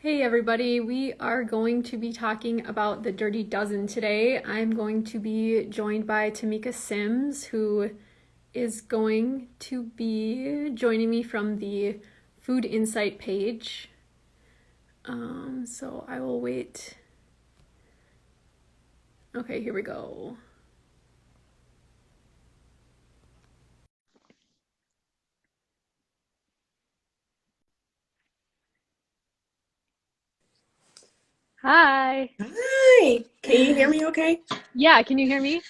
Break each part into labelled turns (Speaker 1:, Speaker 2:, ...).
Speaker 1: Hey everybody, we are going to be talking about the Dirty Dozen today. I'm going to be joined by Tamika Sims, who is going to be joining me from the Food Insight page. So I will wait. Okay, here we go. Hi.
Speaker 2: Hi, can you hear me okay?
Speaker 1: Yeah, can you hear me?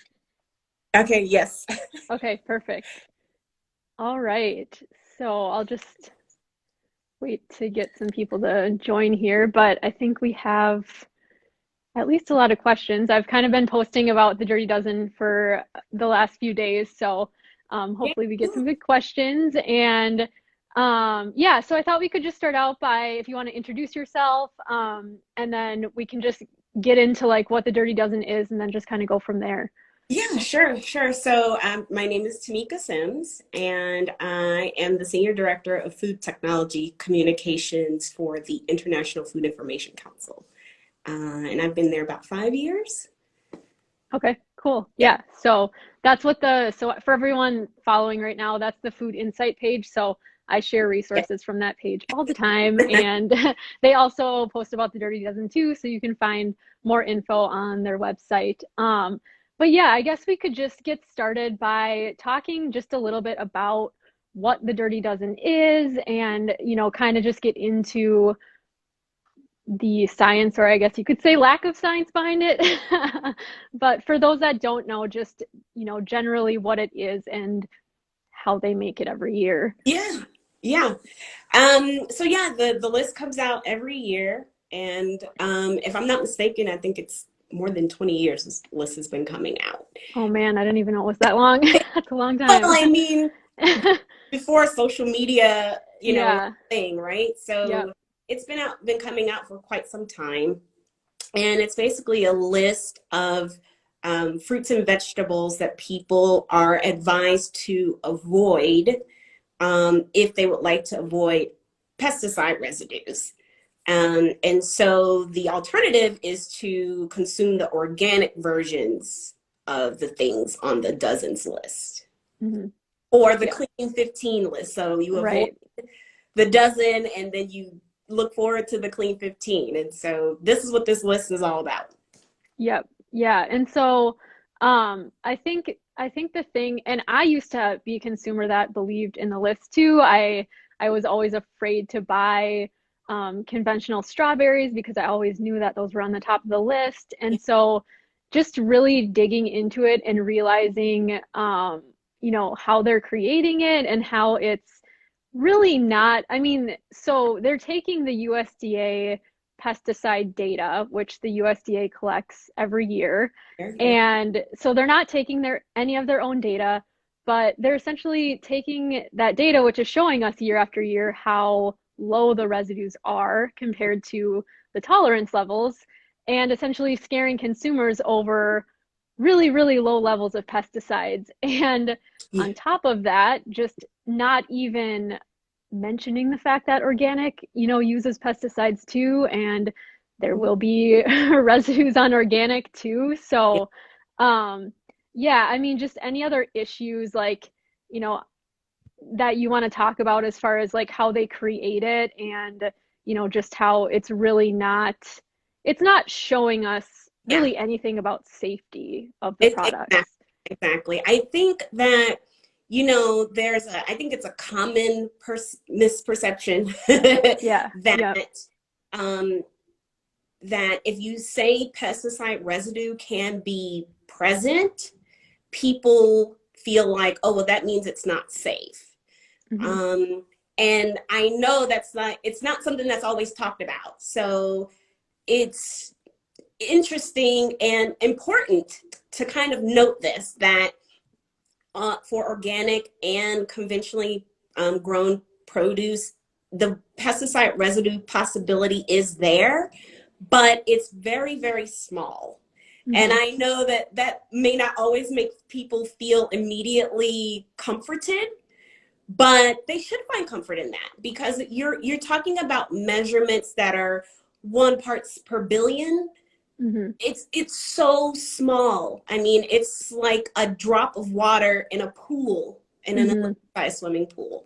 Speaker 2: Okay, yes.
Speaker 1: Okay, perfect. All right. So I'll just wait to get some people to join here, but I think we have at least a lot of questions. I've kind of been posting about the Dirty Dozen for the last few days, so
Speaker 2: Yeah.
Speaker 1: hopefully we get some good questions. And yeah, so I thought we could just start out by if you want to introduce yourself, and then we can just get into like what the Dirty Dozen is, and then just kind of go from there.
Speaker 2: Yeah, sure. So, my name is Tamika Sims, and I am the Senior Director of Food Technology Communications for the International Food Information Council. And I've been there about 5 years.
Speaker 1: Okay, cool.
Speaker 2: Yeah.
Speaker 1: Yeah. So that's what so for everyone following right now, that's the Food Insight page. So I share
Speaker 2: Yeah.
Speaker 1: resources from that page all the time. And they also post about the Dirty Dozen too. So you can find more info on their website. But yeah, I guess we could just get started by talking just a little bit about what the Dirty Dozen is and, kind of just get into the science, or I guess you could say lack of science behind it. But for those that don't know, just, generally what it is and how they make it every year.
Speaker 2: Yeah, yeah. So yeah, the list comes out every year, and if I'm not mistaken, I think it's more than 20 years this list has been coming out.
Speaker 1: Oh man, I didn't even know it was that long. That's a long
Speaker 2: Well,
Speaker 1: time.
Speaker 2: I mean, before social media, was
Speaker 1: Yeah.
Speaker 2: a thing, right?
Speaker 1: Yep.
Speaker 2: So it's been coming out for quite some time, and it's basically a list of fruits and vegetables that people are advised to avoid if they would like to avoid pesticide residues. And so the alternative is to consume the organic versions of the things on the dozens list
Speaker 1: Hmm.
Speaker 2: or the
Speaker 1: Yep.
Speaker 2: clean 15 list. So you avoid
Speaker 1: Right.
Speaker 2: the dozen and then you look forward to the clean 15. And so this is what this list is all about.
Speaker 1: Yep. Yeah. And so I think the thing, and I used to be a consumer that believed in the list too. I was always afraid to buy conventional strawberries because I always knew that those were on the top of the list. And so just really digging into it and realizing how they're creating it and how it's really not, I mean, so they're taking the USDA pesticide data, which the USDA collects every year.
Speaker 2: Yeah.
Speaker 1: And so they're not taking any of their own data, but they're essentially taking that data, which is showing us year after year how low the residues are compared to the tolerance levels, and essentially scaring consumers over really, really low levels of pesticides. And
Speaker 2: Yeah.
Speaker 1: on top of that, just not even mentioning the fact that organic, uses pesticides too, and there will be residues on organic too.
Speaker 2: Yeah.
Speaker 1: So, yeah, I mean, just any other issues like, you know, that you want to talk about as far as like how they create it and, just how it's not showing us
Speaker 2: Yeah.
Speaker 1: really anything about safety of the
Speaker 2: Exactly.
Speaker 1: products.
Speaker 2: Exactly. I think that, I think it's a common misperception
Speaker 1: Yeah. Yep.
Speaker 2: that, um, that if you say pesticide residue can be present, people feel like, oh, well, that means it's not safe.
Speaker 1: Hmm.
Speaker 2: Um, and I know it's not something that's always talked about. So it's interesting and important to kind of note this that for organic and conventionally grown produce, the pesticide residue possibility is there, but it's very, very small. And
Speaker 1: Hmm.
Speaker 2: I know that may not always make people feel immediately comforted, but they should find comfort in that, because you're talking about measurements that are 1 parts per billion.
Speaker 1: Hmm.
Speaker 2: It's so small. I mean, it's like a drop of water in a pool, in an
Speaker 1: Hmm.
Speaker 2: Olympic swimming pool.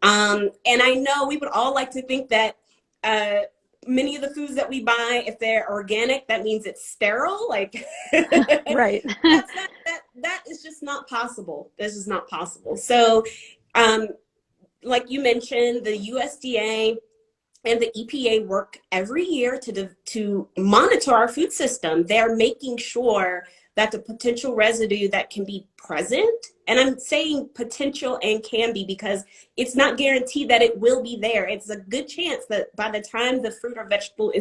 Speaker 2: And I know we would all like to think that uh, many of the foods that we buy, if they're organic, that means it's sterile. Like
Speaker 1: Right.
Speaker 2: that is just not possible. This is not possible. So, um, like you mentioned, the USDA and the EPA work every year to monitor our food system. They're making sure that the potential residue that can be present, and I'm saying potential and can be because it's not guaranteed that it will be there. It's a good chance that by the time the fruit or vegetable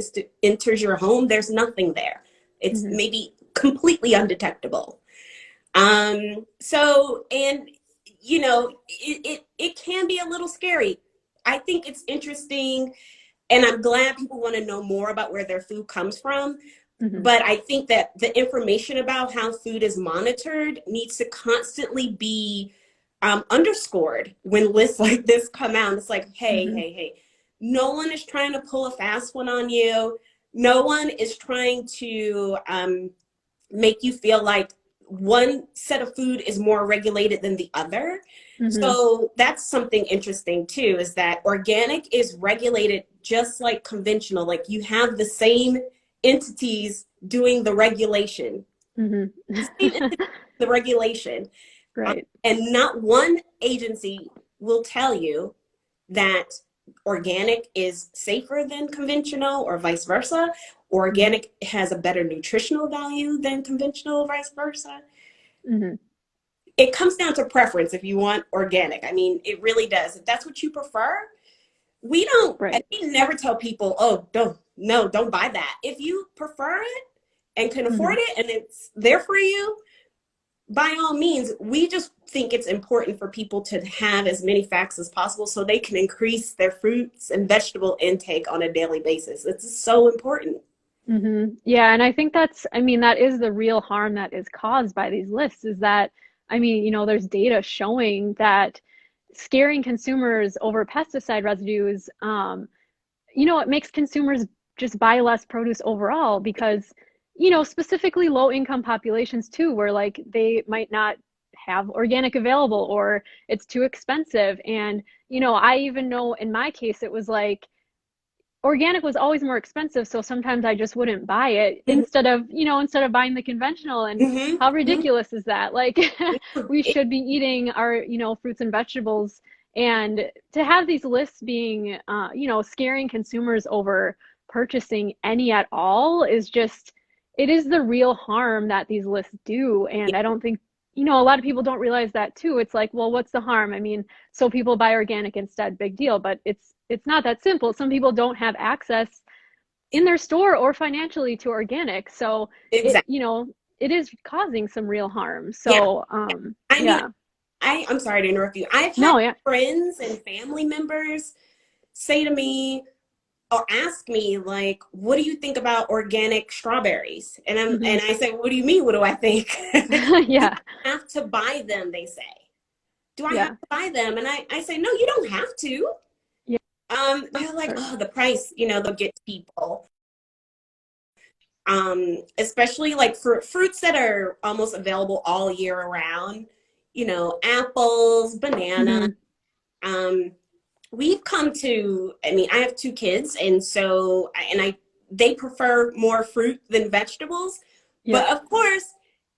Speaker 2: enters your home, there's nothing there. It's
Speaker 1: Hmm.
Speaker 2: maybe completely undetectable. So, and it can be a little scary. I think it's interesting, and I'm glad people want to know more about where their food comes from.
Speaker 1: Hmm.
Speaker 2: But I think that the information about how food is monitored needs to constantly be underscored when lists like this come out. It's like, hey,
Speaker 1: Hmm.
Speaker 2: hey, hey, no one is trying to pull a fast one on you. No one is trying to make you feel like one set of food is more regulated than the other.
Speaker 1: Hmm.
Speaker 2: So that's something interesting too, is that organic is regulated just like conventional. Like you have the same entities doing the regulation,
Speaker 1: Hmm.
Speaker 2: the same entity, the regulation.
Speaker 1: Right.
Speaker 2: And not one agency will tell you that organic is safer than conventional or vice versa.
Speaker 1: Hmm.
Speaker 2: Organic has a better nutritional value than conventional, vice versa.
Speaker 1: Hmm.
Speaker 2: It comes down to preference if you want organic. I mean, it really does. If that's what you prefer,
Speaker 1: Right.
Speaker 2: we never tell people, oh, don't, no, don't buy that. If you prefer it and can afford
Speaker 1: Hmm.
Speaker 2: it and it's there for you, by all means. We just think it's important for people to have as many facts as possible so they can increase their fruits and vegetable intake on a daily basis. It's so important.
Speaker 1: Yeah, and I think I mean, that is the real harm that is caused by these lists is that, I mean, there's data showing that scaring consumers over pesticide residues, it makes consumers just buy less produce overall because, specifically low income populations too, where like they might not have organic available or it's too expensive. And, I even know in my case, it was like, organic was always more expensive, so sometimes I just wouldn't buy it instead of buying the conventional. And
Speaker 2: Mm-hmm.
Speaker 1: how
Speaker 2: Mm-hmm.
Speaker 1: ridiculous is that? Like we
Speaker 2: It,
Speaker 1: should be eating our, fruits and vegetables. And to have these lists being scaring consumers over purchasing any at all is just, it is the real harm that these lists do. And I don't think, a lot of people don't realize that too. It's like, well, what's the harm? I mean, so people buy organic instead, big deal. But it's not that simple. Some people don't have access in their store or financially to organic. So it,
Speaker 2: exactly.
Speaker 1: it is causing some real harm.
Speaker 2: Yeah.
Speaker 1: So
Speaker 2: I mean,
Speaker 1: yeah.
Speaker 2: I'm sorry to interrupt you. I've had
Speaker 1: No, yeah.
Speaker 2: friends and family members say to me or ask me like, "What do you think about organic strawberries?"
Speaker 1: Hmm.
Speaker 2: and I say, "What do you mean? What do I think?" Do
Speaker 1: Yeah.
Speaker 2: I have to buy them? They say. Do I have
Speaker 1: Yeah.
Speaker 2: to buy them? And I say, no, you don't have to.
Speaker 1: Yeah.
Speaker 2: They're like,
Speaker 1: Or,
Speaker 2: oh, the price, they'll get to people. Especially like for fruits that are almost available all year around, apples, banana.
Speaker 1: hmm.
Speaker 2: Um, we've come to, I mean, I have 2 kids, and so, and they prefer more fruit than vegetables. But
Speaker 1: Yep.
Speaker 2: of course,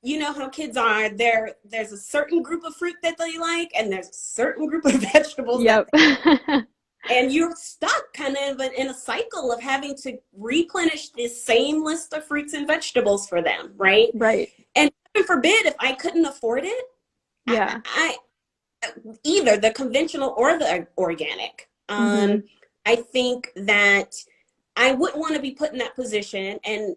Speaker 2: you know how kids are. There's a certain group of fruit that they like, and there's a certain group of vegetables that,
Speaker 1: Yep.
Speaker 2: and you're stuck kind of in a cycle of having to replenish this same list of fruits and vegetables for them, right?
Speaker 1: Right.
Speaker 2: And heaven forbid if I couldn't afford it,
Speaker 1: Yeah.
Speaker 2: I either the conventional or the organic.
Speaker 1: Hmm.
Speaker 2: I think that I wouldn't want to be put in that position, and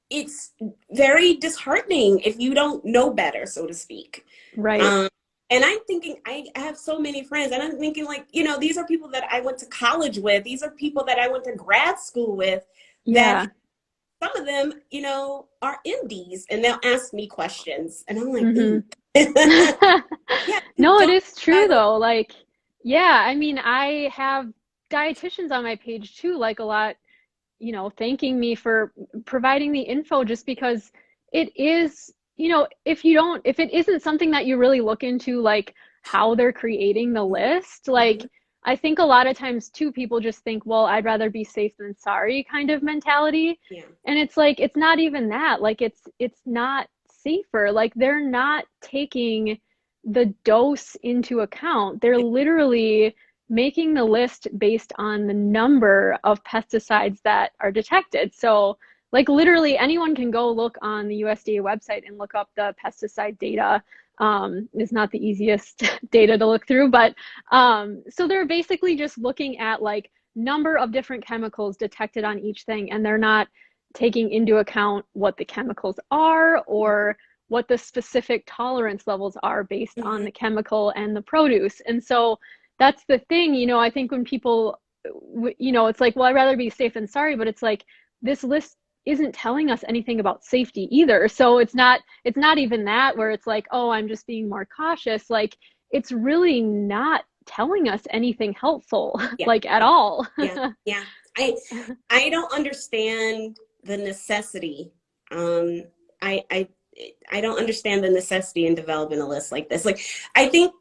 Speaker 2: it's very disheartening if you don't know better, so to speak.
Speaker 1: Right.
Speaker 2: Um, and I'm thinking, I have so many friends, and I'm thinking, like, these are people that I went to college with, these are people that I went to grad school with, that
Speaker 1: Yeah.
Speaker 2: some of them, are MDs, and they'll ask me questions, and I'm like,
Speaker 1: Hmm.
Speaker 2: ooh. Yeah, you
Speaker 1: No, it
Speaker 2: don't
Speaker 1: is true
Speaker 2: buy the
Speaker 1: though. Like, Yeah, I mean, I have dietitians on my page too, like a lot, thanking me for providing the info just because it is, if it isn't something that you really look into, like how they're creating the list,
Speaker 2: Mhm.
Speaker 1: like I think a lot of times too, people just think, well, I'd rather be safe than sorry kind of mentality.
Speaker 2: Yeah.
Speaker 1: And it's like, it's not even that. Like it's not safer. Like they're not taking the dose into account. They're literally making the list based on the number of pesticides that are detected. So, like, literally, anyone can go look on the USDA website and look up the pesticide data. It's not the easiest data to look through, but so they're basically just looking at like number of different chemicals detected on each thing, and they're not taking into account what the chemicals are or what the specific tolerance levels are based on
Speaker 2: Mhm.
Speaker 1: the chemical and the produce. And so that's the thing, I think when people, it's like, well, I'd rather be safe than sorry, but it's like this list isn't telling us anything about safety either. So it's not even that where it's like, oh, I'm just being more cautious. Like it's really not telling us anything helpful,
Speaker 2: Yeah.
Speaker 1: like at
Speaker 2: Yeah.
Speaker 1: all.
Speaker 2: Yeah. Yeah. I I don't understand the necessity. Um, I I I don't understand the necessity in developing a list like this. Like, I think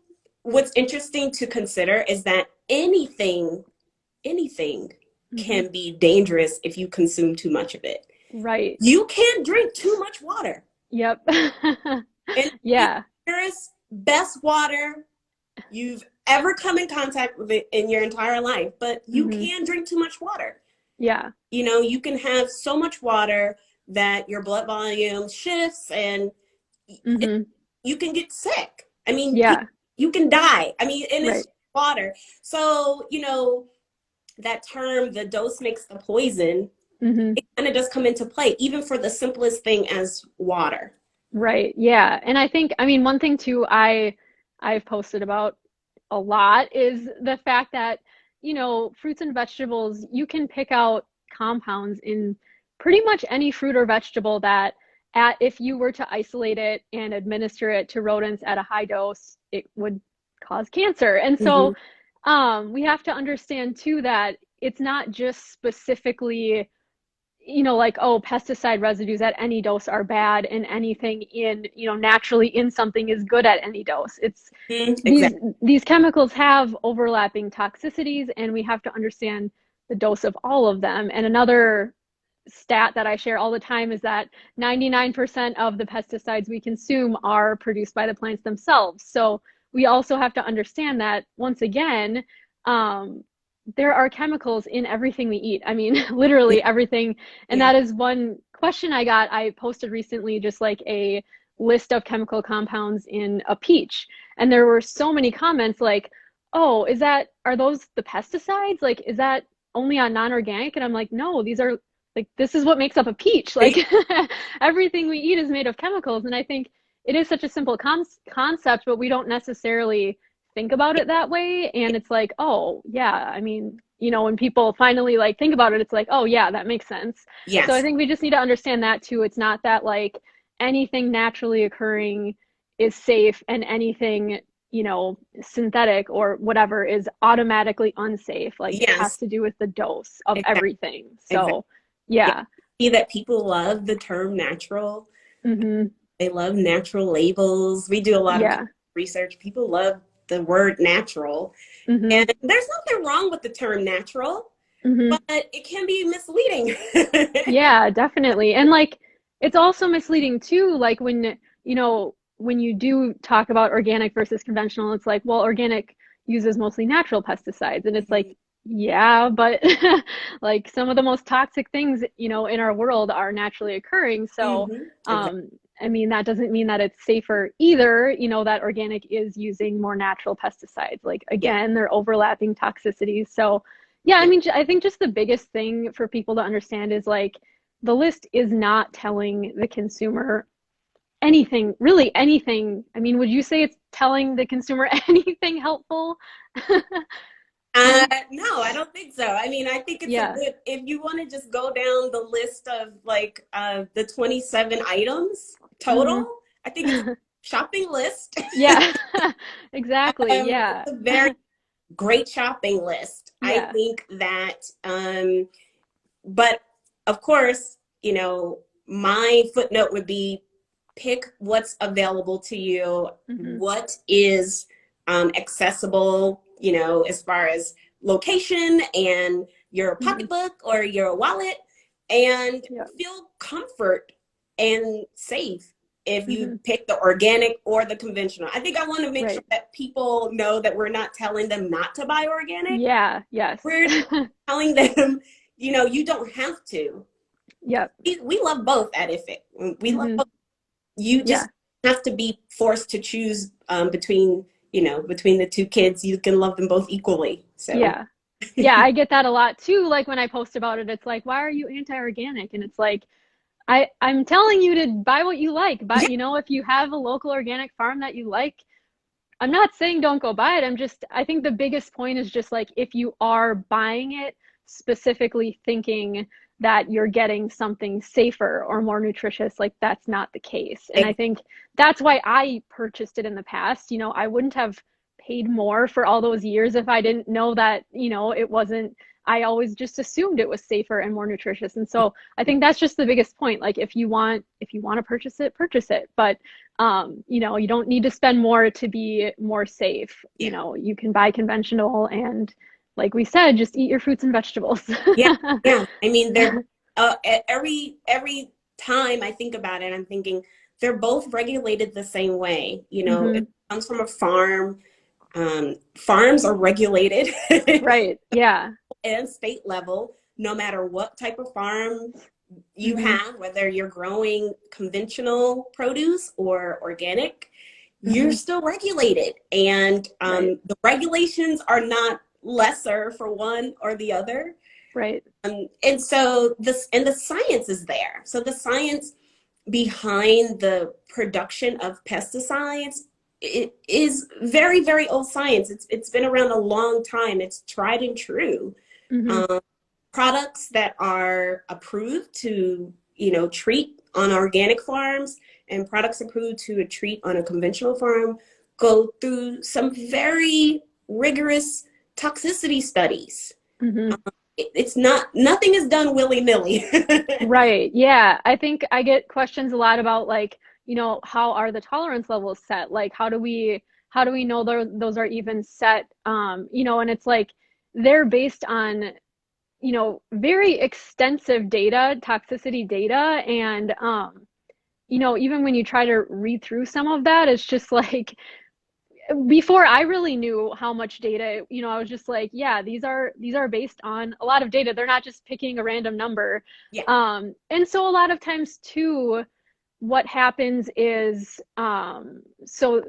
Speaker 2: what's interesting to consider is that anything
Speaker 1: Hmm.
Speaker 2: can be dangerous if you consume too much of it.
Speaker 1: Right.
Speaker 2: You can't drink too much water.
Speaker 1: Yep.
Speaker 2: And the
Speaker 1: Yeah.
Speaker 2: purest, best water you've ever come in contact with it in your entire life, but you
Speaker 1: Hmm.
Speaker 2: can drink too much water.
Speaker 1: Yeah.
Speaker 2: You can have so much water that your blood volume shifts and it,
Speaker 1: Hmm.
Speaker 2: you can get sick. I mean,
Speaker 1: Yeah.
Speaker 2: you can die. I mean, and it's
Speaker 1: Right.
Speaker 2: water. So, that term, the dose makes the poison,
Speaker 1: Hmm.
Speaker 2: it kind of does come into play, even for the simplest thing as water.
Speaker 1: Right. Yeah. And I think, I mean, one thing too, I've posted about a lot is the fact that, fruits and vegetables, you can pick out compounds in pretty much any fruit or vegetable that if you were to isolate it and administer it to rodents at a high dose, it would cause cancer. And
Speaker 2: Hmm.
Speaker 1: so, we have to understand too that it's not just specifically like, oh, pesticide residues at any dose are bad and anything naturally in something is good at any dose. It's these
Speaker 2: Exactly.
Speaker 1: these chemicals have overlapping toxicities and we have to understand the dose of all of them. And another stat that I share all the time is that 99% of the pesticides we consume are produced by the plants themselves. So we also have to understand that once again, um, there are chemicals in everything we eat. I mean,
Speaker 2: Yeah.
Speaker 1: literally everything. And
Speaker 2: Yeah.
Speaker 1: that is one question I got. I posted recently just like a list of chemical compounds in a peach. And there were so many comments like, oh, are those the pesticides? Like, is that only on non-organic? And I'm like, no, these are like this is what makes up a peach. Like everything we eat is made of chemicals. And I think it is such a simple concept, but we don't necessarily think about it that way. And it's like, oh, yeah, I mean, when people finally like think about it, it's like, oh, yeah, that makes sense. So I
Speaker 2: Yes.
Speaker 1: think we just need to understand that too. It's not that like anything naturally occurring is safe and anything synthetic or whatever is automatically unsafe. Like it has
Speaker 2: Yes.
Speaker 1: to do with the dose of
Speaker 2: Exactly.
Speaker 1: everything.
Speaker 2: Exactly.
Speaker 1: So,
Speaker 2: Yeah.
Speaker 1: yeah.
Speaker 2: See that people love the term natural.
Speaker 1: Hmm.
Speaker 2: They love natural labels. We do a lot of
Speaker 1: Yeah.
Speaker 2: research. People love the word natural.
Speaker 1: Hmm.
Speaker 2: And there's nothing wrong with the term natural,
Speaker 1: Hmm.
Speaker 2: but it can be misleading.
Speaker 1: Yeah, definitely. And like it's also misleading too, like when you do talk about organic versus conventional, it's like, well, organic uses mostly natural pesticides. And it's like, yeah, but like some of the most toxic things, in our world are naturally occurring. So,
Speaker 2: Hmm. Exactly.
Speaker 1: um, I mean, that doesn't mean that it's safer either, that organic is using more natural pesticides. Like
Speaker 2: Yeah.
Speaker 1: again, they're overlapping toxicities. So, yeah, I
Speaker 2: Yeah.
Speaker 1: mean, I think just the biggest thing for people to understand is like the list is not telling the consumer anything, really anything. I mean, would you say it's telling the consumer anything helpful?
Speaker 2: No, I don't think so. I mean, I think it's a
Speaker 1: Yeah.
Speaker 2: good, if you want to just go down the list of like the 27 items
Speaker 1: Hmm.
Speaker 2: total, I think it's a shopping list.
Speaker 1: Yeah. Exactly.
Speaker 2: It's
Speaker 1: Yeah.
Speaker 2: a very great shopping list. I
Speaker 1: Yeah.
Speaker 2: think that, but of course, my footnote would be pick what's available to you,
Speaker 1: Hmm.
Speaker 2: what is accessible, as far as location and your
Speaker 1: Hmm.
Speaker 2: pocketbook or your wallet, and
Speaker 1: Yeah.
Speaker 2: feel comfort and safe if you
Speaker 1: Hmm.
Speaker 2: pick the organic or the conventional. I think I want to make sure
Speaker 1: Right.
Speaker 2: that people know that we're not telling them not to buy organic.
Speaker 1: Yeah. Yes.
Speaker 2: We're telling them, you don't have to.
Speaker 1: Yep.
Speaker 2: We love both at IFIT. We love
Speaker 1: Hmm.
Speaker 2: both. You
Speaker 1: Yeah.
Speaker 2: just have to be forced to choose between the two kids. You can love them both equally. So,
Speaker 1: Yeah. Yeah, I get that a lot too. Like when I post about it, it's like, why are you anti-organic? And it's like, I'm telling you to buy what you like. But
Speaker 2: yeah,
Speaker 1: if you have a local organic farm that you like, I'm not saying don't go buy it. I think the biggest point is just like if you are buying it specifically thinking that you're getting something safer or more nutritious, like that's not the case. And I think that's why I purchased it in the past. I wouldn't have paid more for all those years if I didn't know that, it wasn't, I always just assumed it was safer and more nutritious. And so I think that's just the biggest point. Like if you want to purchase it. But you don't need to spend more to be more safe.
Speaker 2: yeah,
Speaker 1: You can buy conventional and like we said, just eat your fruits and vegetables.
Speaker 2: yeah, yeah. I mean, they're every time I think about it, I'm thinking they're both regulated the same way.
Speaker 1: Hmm.
Speaker 2: It comes from a farm. Farms are regulated
Speaker 1: Right. Yeah.
Speaker 2: and state level, no matter what type of farm you
Speaker 1: Hmm.
Speaker 2: have, whether you're growing conventional produce or organic, you're
Speaker 1: Hmm.
Speaker 2: still regulated. And
Speaker 1: Right.
Speaker 2: the regulations are not lesser for one or the other.
Speaker 1: Right.
Speaker 2: And so the science is there. So the science behind the production of pesticides, it is very, very old science. It's been around a long time. It's tried and true.
Speaker 1: Hmm.
Speaker 2: Um, Products that are approved to, treat on organic farms and products approved to treat on a conventional farm go through some very rigorous toxicity studies.
Speaker 1: Hmm.
Speaker 2: It's not, nothing is done willy-nilly.
Speaker 1: Right. Yeah. I think I get questions a lot about like, how are the tolerance levels set? Like how do we know those are even set? And it's like they're based on very extensive data, toxicity data. And, even when you try to read through some of that, it's just like, before I really knew how much data, I was just like, yeah, these are based on a lot of data. They're not just picking a random number.
Speaker 2: Yeah.
Speaker 1: And so a lot of times too, what happens is, so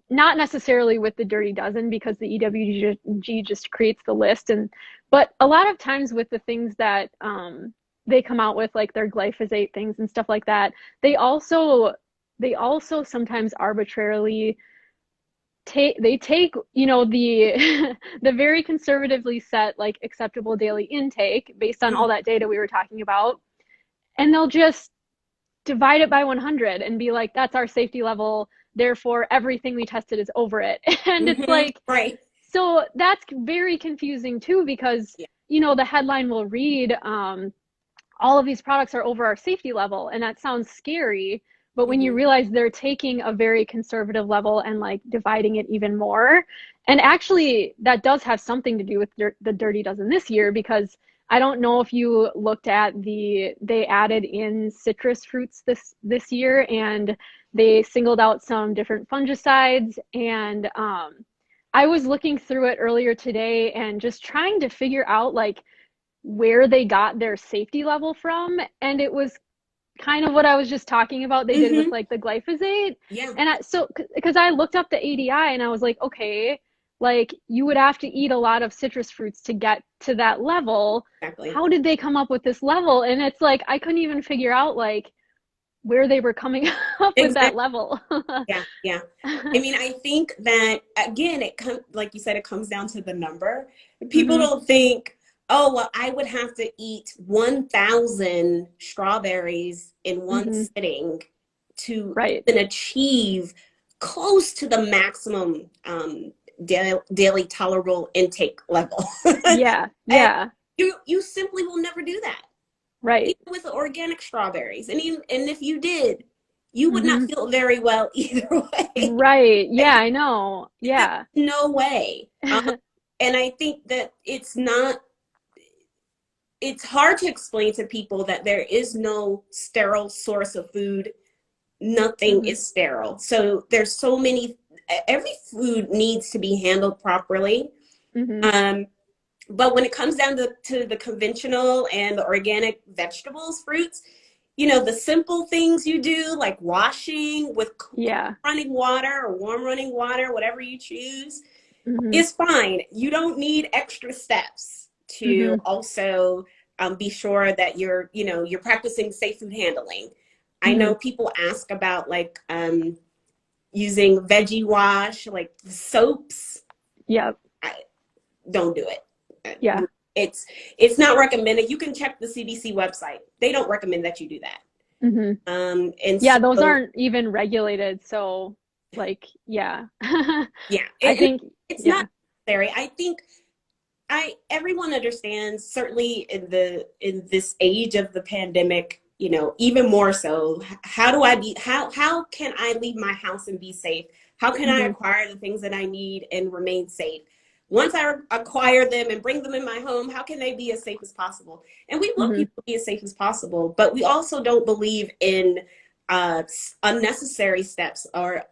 Speaker 1: not necessarily with the Dirty Dozen because the EWG just creates the list, but a lot of times with the things that they come out with, like their glyphosate things and stuff like that, they also sometimes arbitrarily take the the very conservatively set like acceptable daily intake based on all
Speaker 2: Mhm.
Speaker 1: that data we were talking about, and they'll just divide it by 100 and be like, that's our safety level, therefore everything we tested is over it. And it's
Speaker 2: Mhm.
Speaker 1: like,
Speaker 2: Right.
Speaker 1: so that's very confusing too, because
Speaker 2: Yeah.
Speaker 1: the headline will read, all of these products are over our safety level, and that sounds scary. But when you
Speaker 2: Mhm.
Speaker 1: realize they're taking a very conservative level and like dividing it even more, and actually that does have something to do with the Dirty Dozen this year, because I don't know if you looked at they added in citrus fruits this year, and they singled out some different fungicides. And I was looking through it earlier today and just trying to figure out like where they got their safety level from. And it was kind of what I was just talking about they did with
Speaker 2: Mhm.
Speaker 1: like the glyphosate.
Speaker 2: Yeah.
Speaker 1: And so because I looked up the ADI and I was like, okay, like you would have to eat a lot of citrus fruits to get to that level.
Speaker 2: Exactly.
Speaker 1: How did they come up with this level? And it's like I couldn't even figure out like where they were coming up with
Speaker 2: Exactly.
Speaker 1: that level.
Speaker 2: Yeah. Yeah. I mean, I think that again, it comes like you said, it comes down to the number. People
Speaker 1: Hmm.
Speaker 2: don't think, oh, well, I would have to eat 1,000 strawberries in one
Speaker 1: Hmm.
Speaker 2: sitting to
Speaker 1: Right.
Speaker 2: even achieve close to the maximum daily tolerable intake level.
Speaker 1: Yeah,
Speaker 2: And
Speaker 1: yeah,
Speaker 2: you simply will never do that.
Speaker 1: right.
Speaker 2: Even with organic strawberries. And if you did, you would not
Speaker 1: Hmm.
Speaker 2: feel very well either way.
Speaker 1: Right. Yeah,
Speaker 2: Like,
Speaker 1: I know.
Speaker 2: there's
Speaker 1: Yeah.
Speaker 2: no way. And I think that it's hard to explain to people that there is no sterile source of food. Nothing
Speaker 1: Hmm.
Speaker 2: is sterile. So there's so many, every food needs to be handled properly.
Speaker 1: Hmm.
Speaker 2: Um, but when it comes down to the conventional and the organic vegetables, fruits, the simple things you do, like washing with
Speaker 1: Yeah.
Speaker 2: running water or warm running water, whatever you choose,
Speaker 1: Hmm.
Speaker 2: is fine. You don't need extra steps to
Speaker 1: Hmm.
Speaker 2: also be sure that you're practicing safe food handling. I
Speaker 1: Hmm.
Speaker 2: know people ask about like using veggie wash, like soaps.
Speaker 1: Yep.
Speaker 2: I don't do it.
Speaker 1: Yeah.
Speaker 2: It's not recommended. You can check the CDC website. They don't recommend that you do that.
Speaker 1: Hmm.
Speaker 2: And
Speaker 1: Yeah, those
Speaker 2: so
Speaker 1: aren't even regulated, so like, yeah.
Speaker 2: yeah,
Speaker 1: I think,
Speaker 2: it's not
Speaker 1: yeah.
Speaker 2: necessary. I think I everyone understands, certainly in this age of the pandemic, even more so. How can I leave my house and be safe? How can I
Speaker 1: Hmm.
Speaker 2: acquire the things that I need and remain safe? Once I acquire them and bring them in my home, how can they be as safe as possible? And we want
Speaker 1: Hmm.
Speaker 2: people to be as safe as possible, but we also don't believe in unnecessary steps or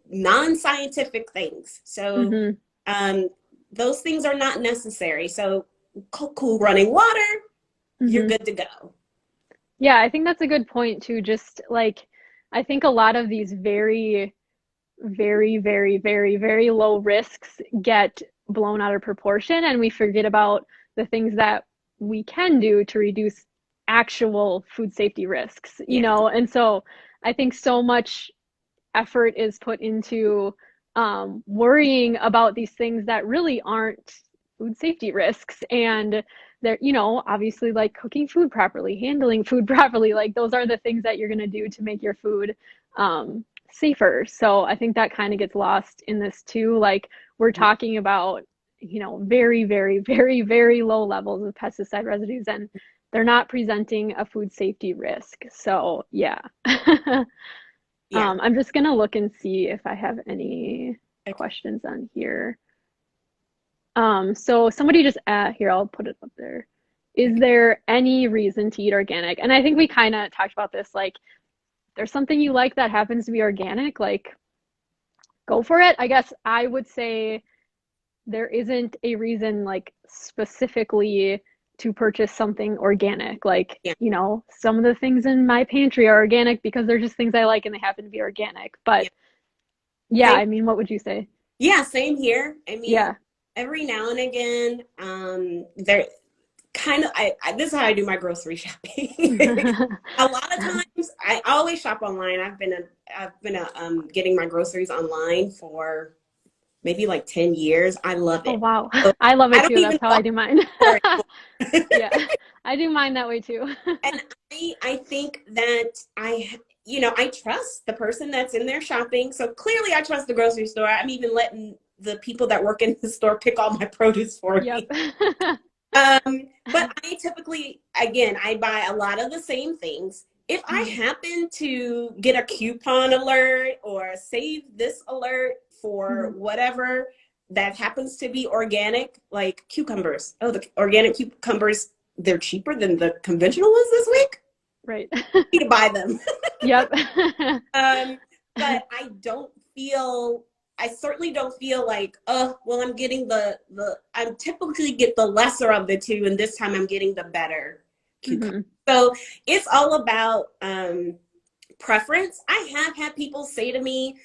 Speaker 2: non-scientific things. So
Speaker 1: Hmm.
Speaker 2: um, those things are not necessary. So cool running water, you're
Speaker 1: Hmm.
Speaker 2: good to go.
Speaker 1: Yeah, I think that's a good point too. Just like, I think a lot of these very, very, very, very, very low risks get blown out of proportion, and we forget about the things that we can do to reduce actual food safety risks,
Speaker 2: Yeah.
Speaker 1: And so I think so much effort is put into worrying about these things that really aren't food safety risks. And they're, obviously like cooking food properly, handling food properly, like those are the things that you're going to do to make your food safer. So I think that kind of gets lost in this too. Like we're talking about, very, very, very, very low levels of pesticide residues, and they're not presenting a food safety risk. So yeah.
Speaker 2: Yeah.
Speaker 1: I'm just gonna look and see if I have any questions on here. So somebody just here, I'll put it up there. Is
Speaker 2: Okay.
Speaker 1: there any reason to eat organic? And I think we kind of talked about this. Like, there's something you like that happens to be organic, like go for it. I guess I would say there isn't a reason like specifically to purchase something organic. Like,
Speaker 2: Yeah.
Speaker 1: some of the things in my pantry are organic because they're just things I like and they happen to be organic. But
Speaker 2: Yeah.
Speaker 1: yeah,
Speaker 2: Same.
Speaker 1: I mean, what would you say?
Speaker 2: Yeah. Same here. I mean,
Speaker 1: Yeah.
Speaker 2: every now and again, there kind of, this is how I do my grocery shopping. A lot of times, I always shop online. I've been getting my groceries online for maybe like 10 years. I love
Speaker 1: Oh,
Speaker 2: it.
Speaker 1: wow.
Speaker 2: So
Speaker 1: I love
Speaker 2: I
Speaker 1: it
Speaker 2: don't
Speaker 1: too.
Speaker 2: even
Speaker 1: That's how
Speaker 2: know
Speaker 1: I do mine.
Speaker 2: how to
Speaker 1: Yeah, I do mine that way too.
Speaker 2: And I think that I trust the person that's in there shopping. So clearly I trust the grocery store. I'm even letting the people that work in the store pick all my produce for
Speaker 1: Yep.
Speaker 2: me. But I typically, again, I buy a lot of the same things. If I
Speaker 1: Mhm.
Speaker 2: happen to get a coupon alert or save this alert for
Speaker 1: Mhm.
Speaker 2: whatever that happens to be organic, like cucumbers. Oh, the organic cucumbers, they're cheaper than the conventional ones this week.
Speaker 1: Right.
Speaker 2: I need to buy them.
Speaker 1: Yep.
Speaker 2: Um, but I certainly don't feel like, oh, well, I'm getting I typically get the lesser of the two, and this time I'm getting the better cucumber.
Speaker 1: Hmm.
Speaker 2: So it's all about preference. I have had people say to me,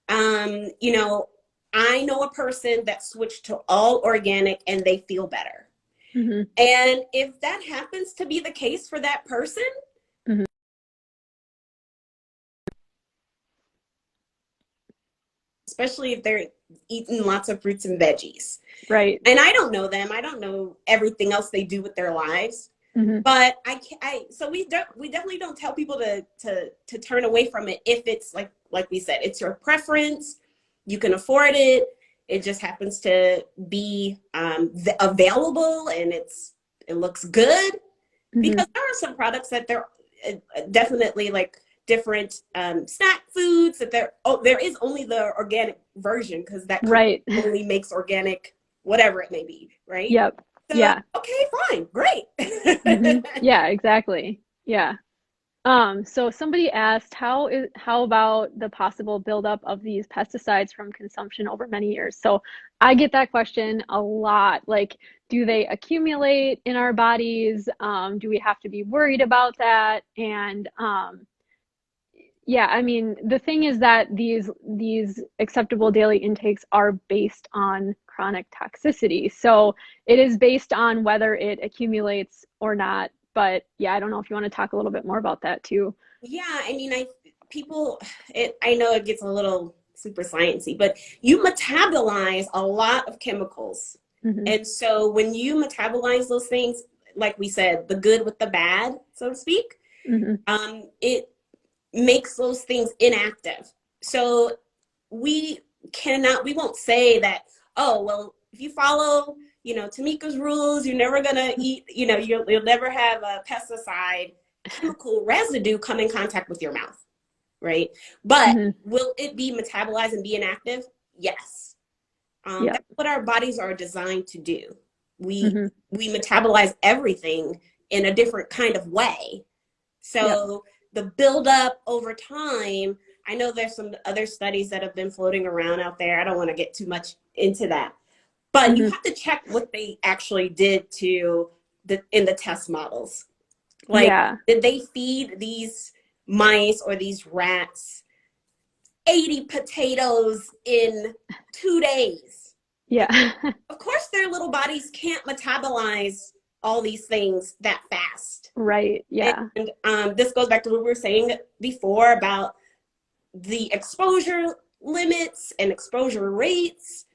Speaker 2: um, you know, I know a person that switched to all organic and they feel better.
Speaker 1: Hmm.
Speaker 2: And if that happens to be the case for that person,
Speaker 1: Hmm.
Speaker 2: especially if they're eating lots of fruits and veggies.
Speaker 1: Right.
Speaker 2: And I don't know them. I don't know everything else they do with their lives.
Speaker 1: Hmm.
Speaker 2: But so we definitely don't tell people to turn away from it if it's like we said, it's your preference, you can afford it, It just happens to be available, and it looks good,
Speaker 1: Hmm.
Speaker 2: because there are some products that they're definitely like different snack foods that there is only the organic version, because that company
Speaker 1: Right.
Speaker 2: only makes organic whatever it may be, right?
Speaker 1: Yep.
Speaker 2: So
Speaker 1: Yeah.
Speaker 2: okay, fine, great.
Speaker 1: Yeah, exactly. Yeah. So somebody asked, how about the possible buildup of these pesticides from consumption over many years? So I get that question a lot. Like, do they accumulate in our bodies? Do we have to be worried about that? And yeah, I mean, the thing is that these acceptable daily intakes are based on chronic toxicity. So it is based on whether it accumulates or not. But yeah, I don't know if you want to talk a little bit more about that too.
Speaker 2: Yeah, I mean, I know it gets a little super sciencey, but you metabolize a lot of chemicals.
Speaker 1: Hmm.
Speaker 2: And so when you metabolize those things, like we said, the good with the bad, so to speak,
Speaker 1: Hmm.
Speaker 2: it makes those things inactive. So we we won't say that, oh, well, if you follow, Tamika's rules, you're never gonna eat, you'll never have a pesticide chemical residue come in contact with your mouth, right? But
Speaker 1: Hmm.
Speaker 2: will it be metabolized and be inactive? Yes.
Speaker 1: Yeah.
Speaker 2: That's what our bodies are designed to do. We
Speaker 1: Hmm.
Speaker 2: we metabolize everything in a different kind of way.
Speaker 1: Yep.
Speaker 2: So the buildup over time, I know there's some other studies that have been floating around out there. I don't want to get too much into that, but you
Speaker 1: Hmm.
Speaker 2: have to check what they actually did in the test models. Like,
Speaker 1: Yeah.
Speaker 2: did they feed these mice or these rats 80 potatoes in 2 days?
Speaker 1: Yeah.
Speaker 2: Of course, their little bodies can't metabolize all these things that fast.
Speaker 1: Right. Yeah.
Speaker 2: And this goes back to what we were saying before about the exposure limits and exposure rates.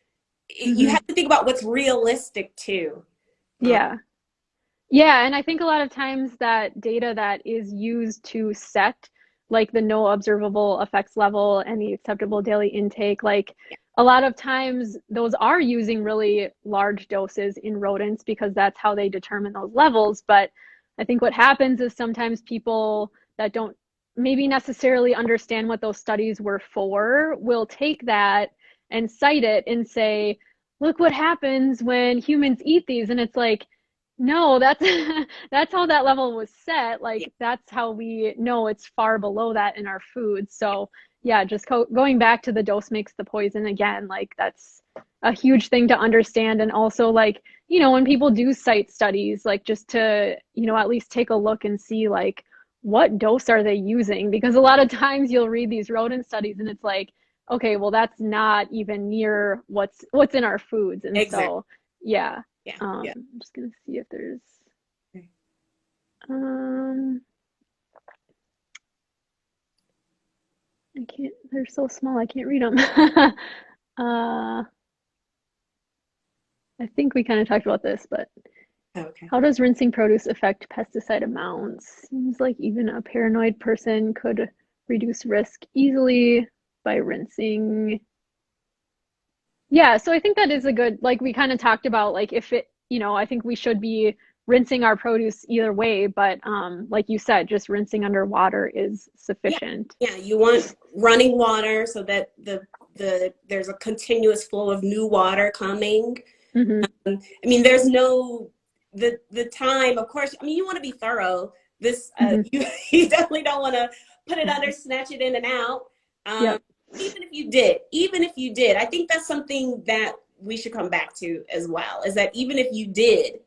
Speaker 2: You
Speaker 1: Hmm.
Speaker 2: have to think about what's realistic too. Um,
Speaker 1: Yeah. Yeah, and I think a lot of times that data that is used to set like the no observable effects level and the acceptable daily intake, like a lot of times those are using really large doses in rodents because that's how they determine those levels. But I think what happens is sometimes people that don't maybe necessarily understand what those studies were for will take that and cite it and say, look what happens when humans eat these. And it's like, no, that's that's how that level was set.
Speaker 2: yeah,
Speaker 1: Like that's how we know it's far below that in our food. So yeah, just going back to the dose makes the poison again, like that's a huge thing to understand. And also like, when people do cite studies, like just to, at least take a look and see like what dose are they using? Because a lot of times you'll read these rodent studies and it's like, okay, well that's not even near what's in our foods. And
Speaker 2: exactly.
Speaker 1: so yeah.
Speaker 2: Yeah, yeah.
Speaker 1: I'm just gonna see if there's um I can't, they're so small I can't read them. I think we kind of talked about this, but
Speaker 2: Okay.
Speaker 1: how does rinsing produce affect pesticide amounts? Seems like even a paranoid person could reduce risk easily by rinsing. Yeah, so I think that is a good, like we kind of talked about, like if it, I think we should be rinsing our produce either way, but like you said, just rinsing under water is
Speaker 2: Yeah,
Speaker 1: sufficient.
Speaker 2: yeah. You want running water so that there's a continuous flow of new water coming.
Speaker 1: Hmm.
Speaker 2: I mean, there's no the time. Of course, I mean you want to be thorough. This
Speaker 1: Hmm.
Speaker 2: you definitely don't want to put it under, snatch it in and out. Um,
Speaker 1: Yep.
Speaker 2: even if you did, I think that's something that we should come back to as well. Is that even if you did,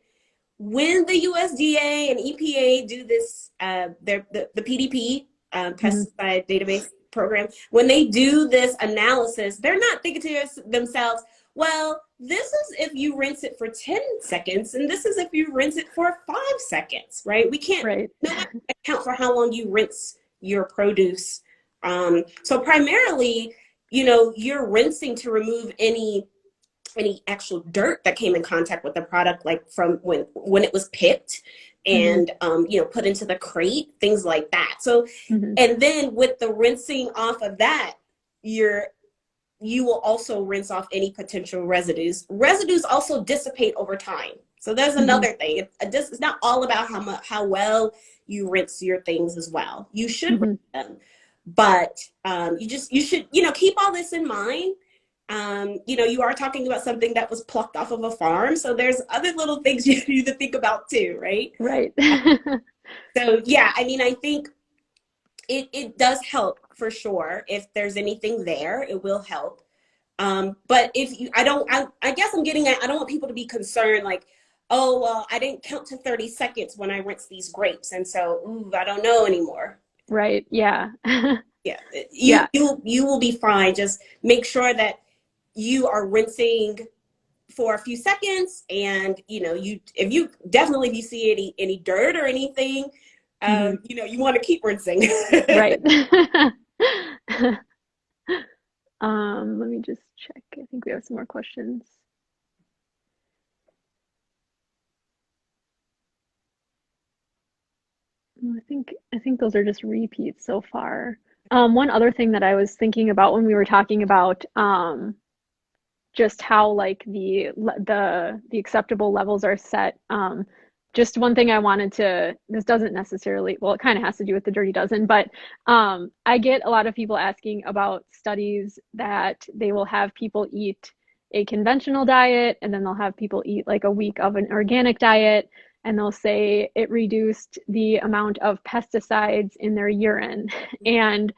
Speaker 2: when the USDA and EPA do this, the PDP,
Speaker 1: Hmm.
Speaker 2: pesticide database program, when they do this analysis, they're not thinking to themselves, well, this is if you rinse it for 10 seconds, and this is if you rinse it for 5 seconds, right? We can't,
Speaker 1: Right.
Speaker 2: no one can account for how long you rinse your produce. So primarily, you're rinsing to remove any actual dirt that came in contact with the product, like from when it was picked
Speaker 1: Hmm.
Speaker 2: and put into the crate, things like that. So,
Speaker 1: Hmm.
Speaker 2: and then with the rinsing off of that, you're you will also rinse off any potential residues. Residues also dissipate over time. So there's
Speaker 1: Hmm.
Speaker 2: another thing. It's not all about how well you rinse your things as well. You should rinse
Speaker 1: Hmm.
Speaker 2: them, but you should keep all this in mind. You are talking about something that was plucked off of a farm, so there's other little things you need to think about too, right?
Speaker 1: Right.
Speaker 2: So yeah, I mean, I think it does help for sure. If there's anything there, it will help. But if you, I guess I'm getting at, I don't want people to be concerned like, oh, well, I didn't count to 30 seconds when I rinsed these grapes. And so, ooh, I don't know anymore.
Speaker 1: Right. Yeah.
Speaker 2: Yeah,
Speaker 1: Yeah.
Speaker 2: you will be fine. Just make sure that you are rinsing for a few seconds, and if you see any dirt or anything,
Speaker 1: Hmm.
Speaker 2: you want to keep rinsing.
Speaker 1: Right. Let me just check. I think we have some more questions. I think those are just repeats so far. One other thing that I was thinking about when we were talking about just how like the acceptable levels are set. Just one thing I wanted to, this doesn't necessarily, well, it kind of has to do with the Dirty Dozen, but I get a lot of people asking about studies that they will have people eat a conventional diet and then they'll have people eat like a week of an organic diet and they'll say it reduced the amount of pesticides in their urine. And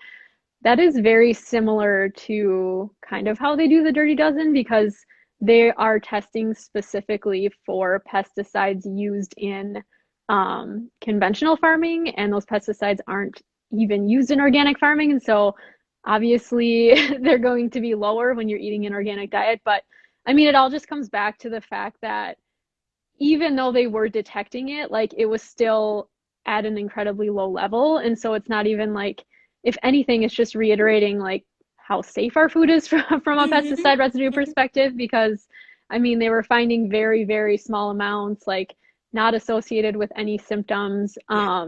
Speaker 1: that is very similar to kind of how they do the Dirty Dozen because they are testing specifically for pesticides used in conventional farming, and those pesticides aren't even used in organic farming. And so obviously they're going to be lower when you're eating an organic diet. But I mean, it all just comes back to the fact that even though they were detecting it, like it was still at an incredibly low level. And so it's not even like, if anything, it's just reiterating like how safe our food is from a
Speaker 2: Mhm.
Speaker 1: pesticide residue perspective, because I mean, they were finding very, very small amounts, like not associated with any symptoms.
Speaker 2: Yeah.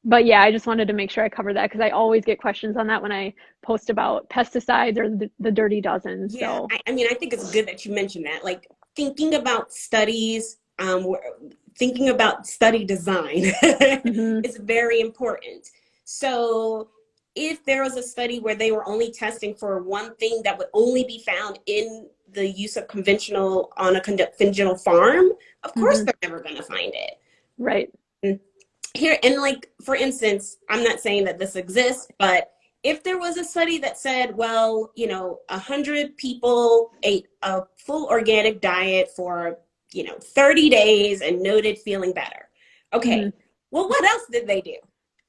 Speaker 1: But yeah, I just wanted to make sure I cover that because I always get questions on that when I post about pesticides or the Dirty Dozen.
Speaker 2: Yeah,
Speaker 1: So,
Speaker 2: I mean, I think it's good that you mentioned that. Like thinking about studies, thinking about study design
Speaker 1: mhm,
Speaker 2: is very important. So, if there was a study where they were only testing for one thing that would only be found in the use of conventional on a conventional farm, of course
Speaker 1: mhm,
Speaker 2: they're never going to find it.
Speaker 1: right.
Speaker 2: Here and like for instance, I'm not saying that this exists, but if there was a study that said, well, 100 people ate a full organic diet for 30 days and noted feeling better. Okay,
Speaker 1: Mhm,
Speaker 2: well, what else did they do?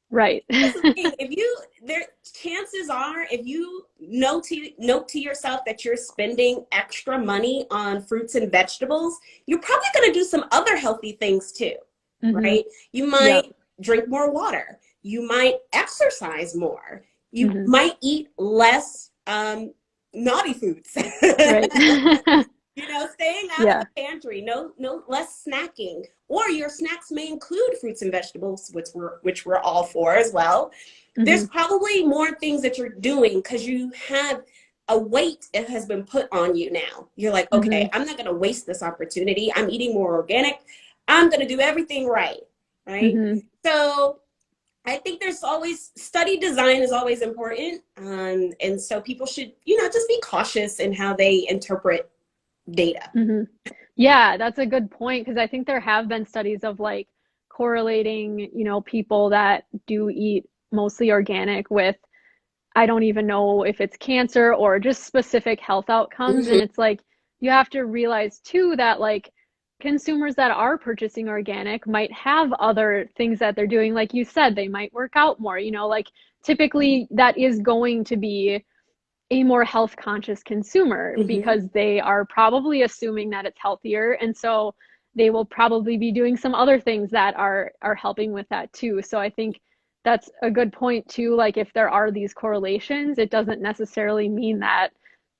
Speaker 1: right.
Speaker 2: That's the thing. If you there chances are, if you note to yourself that you're spending extra money on fruits and vegetables, you're probably going to do some other healthy things too,
Speaker 1: Hmm.
Speaker 2: right? You
Speaker 1: Yep.
Speaker 2: might drink more water. You might exercise more. You
Speaker 1: Hmm.
Speaker 2: might eat less naughty foods.
Speaker 1: Right.
Speaker 2: Staying out of
Speaker 1: Yeah.
Speaker 2: the pantry, no less snacking. Or your snacks may include fruits and vegetables, which we're all for as well. There's
Speaker 1: Hmm.
Speaker 2: probably more things that you're doing because you have a weight that has been put on you now. You're like,
Speaker 1: Hmm.
Speaker 2: okay, I'm not gonna waste this opportunity. I'm eating more organic. I'm gonna do everything right. Right.
Speaker 1: Hmm.
Speaker 2: So I think there's always study design is always important. And so people should, just be cautious in how they interpret data.
Speaker 1: Hmm. Yeah, that's a good point because I think there have been studies of like correlating, people that do eat mostly organic with, I don't even know if it's cancer or just specific health outcomes. And
Speaker 2: Mhm.
Speaker 1: it's like you have to realize too that like consumers that are purchasing organic might have other things that they're doing. Like you said, they might work out more, like typically that is going to be a more health conscious consumer
Speaker 2: Mhm.
Speaker 1: because they are probably assuming that it's healthier. And so they will probably be doing some other things that are helping with that too. So I think that's a good point too. Like if there are these correlations, it doesn't necessarily mean that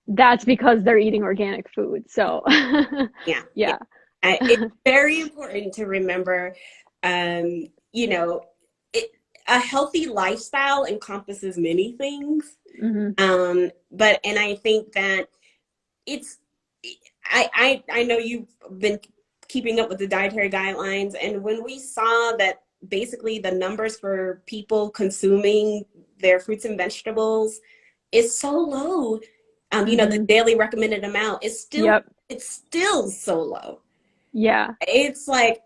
Speaker 1: that's because they're eating organic food. So
Speaker 2: Yeah. Yeah.
Speaker 1: yeah.
Speaker 2: It's very important to remember, um, you know, it, a healthy lifestyle encompasses many things.
Speaker 1: Hmm.
Speaker 2: But and I think that it's I know you've been keeping up with the dietary guidelines, and when we saw that basically the numbers for people consuming their fruits and vegetables is so low, the
Speaker 1: Hmm.
Speaker 2: daily recommended amount is still
Speaker 1: Yep.
Speaker 2: it's still so low.
Speaker 1: Yeah.
Speaker 2: It's like,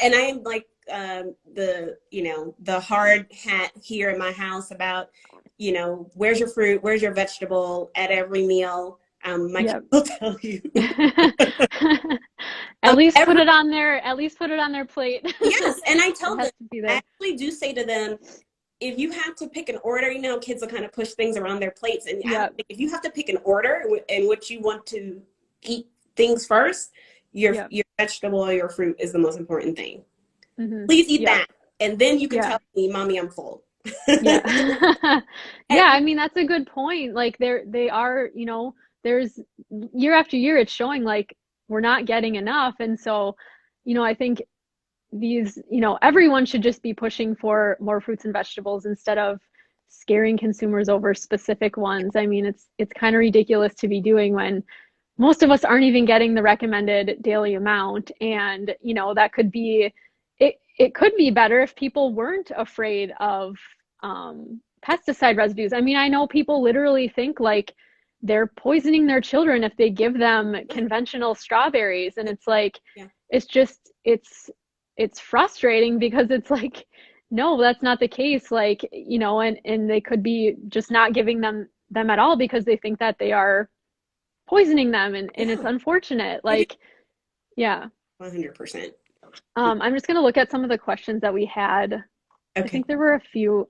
Speaker 2: and I'm like the hard hat here in my house about, where's your fruit, where's your vegetable at every meal. My kids
Speaker 1: Yep.
Speaker 2: will tell you.
Speaker 1: At least put
Speaker 2: Every
Speaker 1: it on their, at least put it on their plate.
Speaker 2: Yes, and I
Speaker 1: It
Speaker 2: tell
Speaker 1: has
Speaker 2: them,
Speaker 1: to be
Speaker 2: I
Speaker 1: there.
Speaker 2: actually do say to them, if you have to pick an order, kids will kind of push things around their plates, and
Speaker 1: Yep.
Speaker 2: if you have to pick an order in which you want to eat things first,
Speaker 1: Yep.
Speaker 2: your vegetable or your fruit is the most important thing.
Speaker 1: Hmm.
Speaker 2: Please eat
Speaker 1: Yep.
Speaker 2: that, and then you can
Speaker 1: Yeah.
Speaker 2: tell me, "Mommy, I'm full."
Speaker 1: Yeah. Yeah,
Speaker 2: And
Speaker 1: I mean that's a good point. Like they are, there's year after year it's showing like we're not getting enough. And so, I think these, everyone should just be pushing for more fruits and vegetables instead of scaring consumers over specific ones. I mean, it's kind of ridiculous to be doing when most of us aren't even getting the recommended daily amount. And, that could be it could be better if people weren't afraid of pesticide residues. I mean, I know people literally think like they're poisoning their children if they give them
Speaker 2: yeah,
Speaker 1: conventional strawberries. And it's like,
Speaker 2: yeah,
Speaker 1: it's just, it's frustrating because it's like, no, that's not the case. Like, and they could be just not giving them at all because they think that they are poisoning them, and it's
Speaker 2: yeah,
Speaker 1: unfortunate.
Speaker 2: it is
Speaker 1: Like, yeah.
Speaker 2: 100%.
Speaker 1: I'm just gonna look at some of the questions that we had. I
Speaker 2: Okay,
Speaker 1: think there were a few.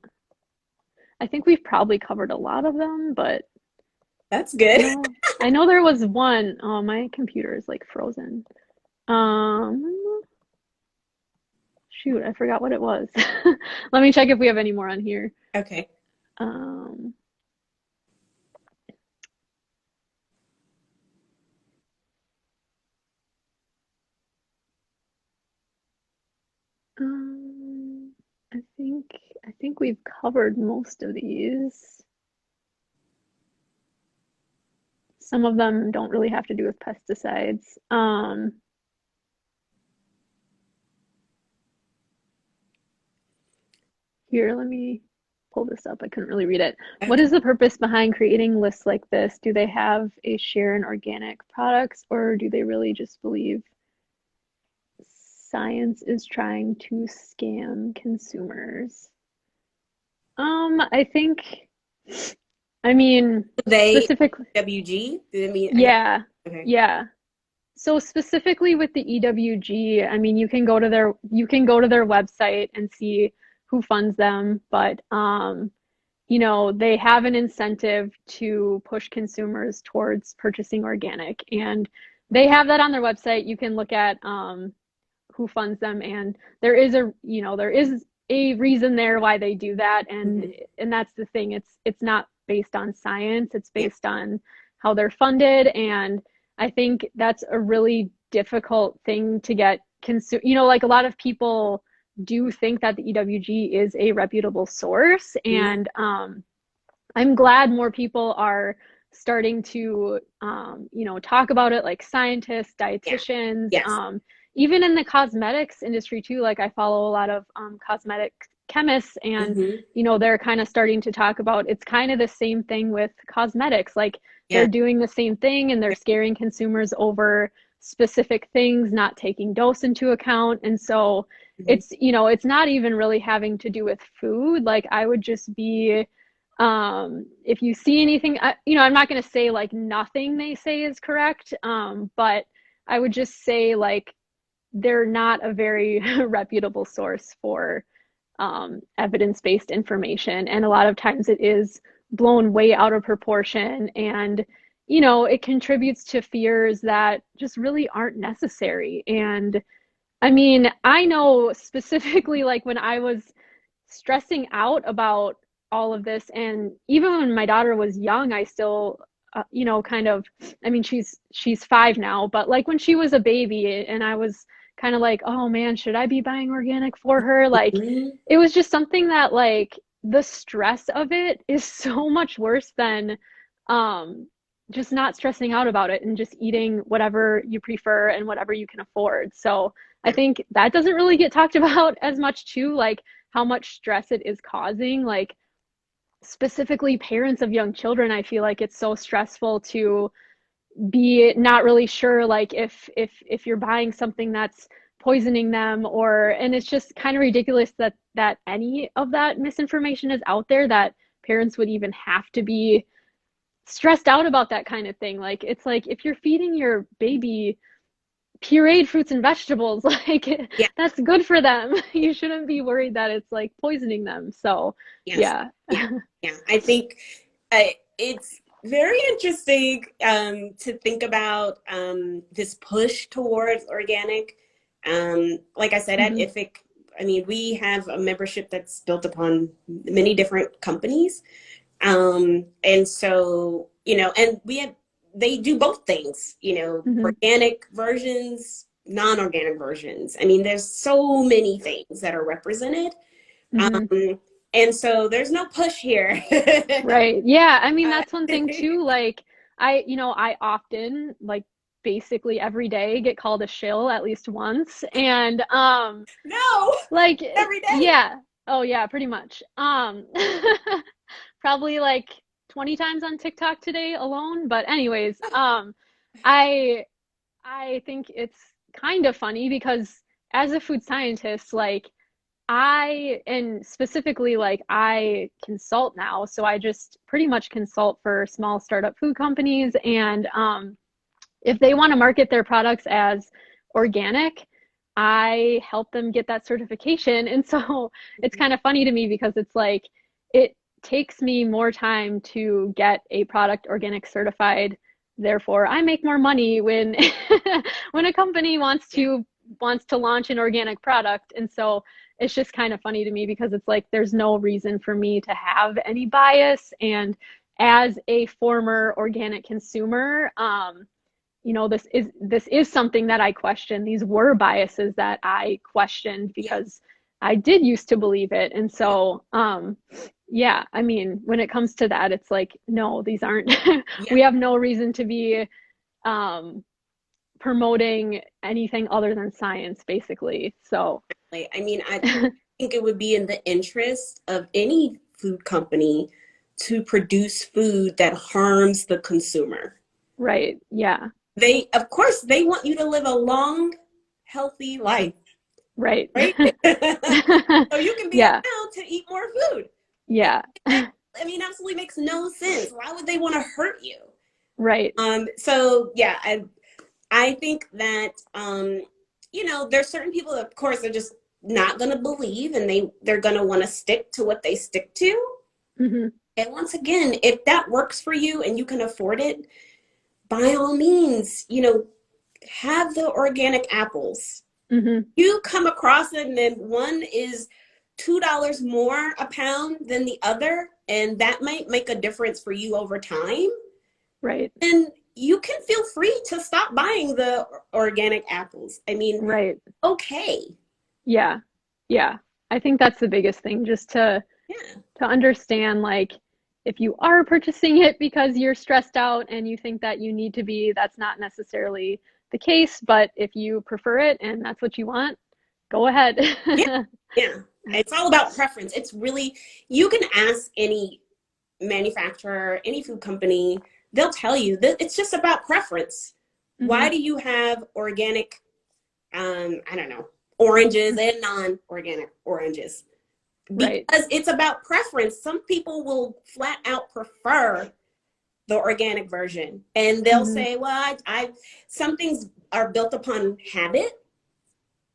Speaker 1: I think we've probably covered a lot of them, but
Speaker 2: that's
Speaker 1: I
Speaker 2: good.
Speaker 1: know I know there was one. Oh, my computer is like frozen. Um, Shoot, I forgot what it was. Let me check if we have any more on here.
Speaker 2: Okay.
Speaker 1: Um, um, I think I think we've covered most of these. Some of them don't really have to do with pesticides. Here, let me pull this up. I couldn't really read it. What
Speaker 2: Okay.
Speaker 1: is the purpose behind creating lists like this? Do they have a share in organic products, or do they really just believe science is trying to scam consumers? I think, I mean,
Speaker 2: They
Speaker 1: specifically,
Speaker 2: WG? I mean, I guess.
Speaker 1: yeah,
Speaker 2: Okay.
Speaker 1: yeah. So specifically with the EWG, I mean, you can go to their website and see who funds them, but they have an incentive to push consumers towards purchasing organic, and they have that on their website. You can look at who funds them, and there is a reason there why they do that, and
Speaker 2: Hmm.
Speaker 1: and that's the thing. It's not based on science. It's
Speaker 2: Yeah.
Speaker 1: based on how they're funded, and I think that's a really difficult thing to get like a lot of people do think that the EWG is a reputable source,
Speaker 2: Hmm.
Speaker 1: and I'm glad more people are starting to, talk about it, like scientists,
Speaker 2: Yeah.
Speaker 1: dietitians,
Speaker 2: Yes.
Speaker 1: even in the cosmetics industry too. Like I follow a lot of cosmetic chemists, and
Speaker 2: Hmm.
Speaker 1: they're kind of starting to talk about it's kind of the same thing with cosmetics. Like
Speaker 2: Yeah.
Speaker 1: they're doing the same thing, and they're scaring consumers over specific things, not taking dose into account. And so
Speaker 2: Hmm.
Speaker 1: it's not even really having to do with food. Like I would just be if you see anything, I'm not going to say like nothing they say is correct, but I would just say like they're not a very reputable source for evidence-based information, and a lot of times it is blown way out of proportion, and it contributes to fears that just really aren't necessary. And I mean, I know specifically like when I was stressing out about all of this, and even when my daughter was young, I still kind of, I mean, she's 5 now, but like when she was a baby and I was kind of like, oh man, should I be buying organic for her? Like
Speaker 2: Hmm.
Speaker 1: it was just something that like the stress of it is so much worse than um, just not stressing out about it and just eating whatever you prefer and whatever you can afford. So I
Speaker 2: Yeah.
Speaker 1: think that doesn't really get talked about as much too, like how much stress it is causing. Like specifically parents of young children, I feel like it's so stressful to be not really sure like if you're buying something that's poisoning them, or and it's just kind of ridiculous that any of that misinformation is out there, that parents would even have to be stressed out about that kind of thing. Like it's like if you're feeding your baby pureed fruits and vegetables, like
Speaker 2: Yeah.
Speaker 1: that's good for them. You shouldn't be worried that it's like poisoning them. So
Speaker 2: Yes.
Speaker 1: yeah.
Speaker 2: Yeah. Yeah. I think it's very interesting to think about this push towards organic. Like I said, at
Speaker 1: Hmm.
Speaker 2: IFIC, I mean, we have a membership that's built upon many different companies. And so, and they do both things,
Speaker 1: Hmm.
Speaker 2: organic versions, non-organic versions. I mean, there's so many things that are represented.
Speaker 1: Hmm.
Speaker 2: Um, and so there's no push here.
Speaker 1: Right. Yeah. I mean,
Speaker 2: uh,
Speaker 1: that's one thing too. Like, I often, like, basically every day get called a shill at least once. And,
Speaker 2: no,
Speaker 1: like,
Speaker 2: every day.
Speaker 1: yeah. Oh, yeah, pretty much. Probably like 20 times on TikTok today alone. But, anyways, I, I think it's kind of funny because as a food scientist, like, and specifically, like, I consult now. So I just pretty much consult for small startup food companies. And if they want to market their products as organic, I help them get that certification. And so it's kind of funny to me because it's like it takes me more time to get a product organic certified. Therefore, I make more money when when a company
Speaker 2: Yeah,
Speaker 1: wants to launch an organic product. And so it's just kind of funny to me because it's like there's no reason for me to have any bias. And as a former organic consumer, this is something that I question. These were biases that I questioned
Speaker 2: yeah,
Speaker 1: because I did used to believe it. And
Speaker 2: yeah,
Speaker 1: so, yeah, I mean, when it comes to that, it's like, no, these aren't,
Speaker 2: yeah.
Speaker 1: we have no reason to be um, promoting anything other than science, basically. So,
Speaker 2: Like, I mean, I think it would be in the interest of any food company to produce food that harms the consumer.
Speaker 1: right. Yeah.
Speaker 2: Of course, they want you to live a long, healthy life,
Speaker 1: Right.
Speaker 2: right? So you can be
Speaker 1: Yeah.
Speaker 2: around to eat more food. And
Speaker 1: Yeah.
Speaker 2: that, I mean, absolutely makes no sense. Why would they want to hurt you?
Speaker 1: Right.
Speaker 2: So yeah, I think that there's certain people that, of course, are just not going to believe, and they're going to want to stick to what they stick to.
Speaker 1: Hmm.
Speaker 2: And once again, if that works for you and you can afford it, by all means, have the organic apples.
Speaker 1: Hmm.
Speaker 2: You come across it, and then one is $2 more a pound than the other, and that might make a difference for you over time.
Speaker 1: Right.
Speaker 2: And you can feel free to stop buying the organic apples. I mean,
Speaker 1: Right.
Speaker 2: okay.
Speaker 1: Yeah. Yeah. I think that's the biggest thing, just
Speaker 2: Yeah.
Speaker 1: to understand, like, if you are purchasing it because you're stressed out and you think that you need to be, that's not necessarily the case. But if you prefer it and that's what you want, go ahead.
Speaker 2: Yeah. Yeah. It's all about preference. It's really, you can ask any manufacturer, any food company, they'll tell you that it's just about preference. Why
Speaker 1: Hmm.
Speaker 2: do you have organic, I don't know, oranges and non-organic oranges?
Speaker 1: Right.
Speaker 2: Because it's about preference. Some people will flat out prefer the organic version, and they'll
Speaker 1: Hmm.
Speaker 2: say, well, some things are built upon habit,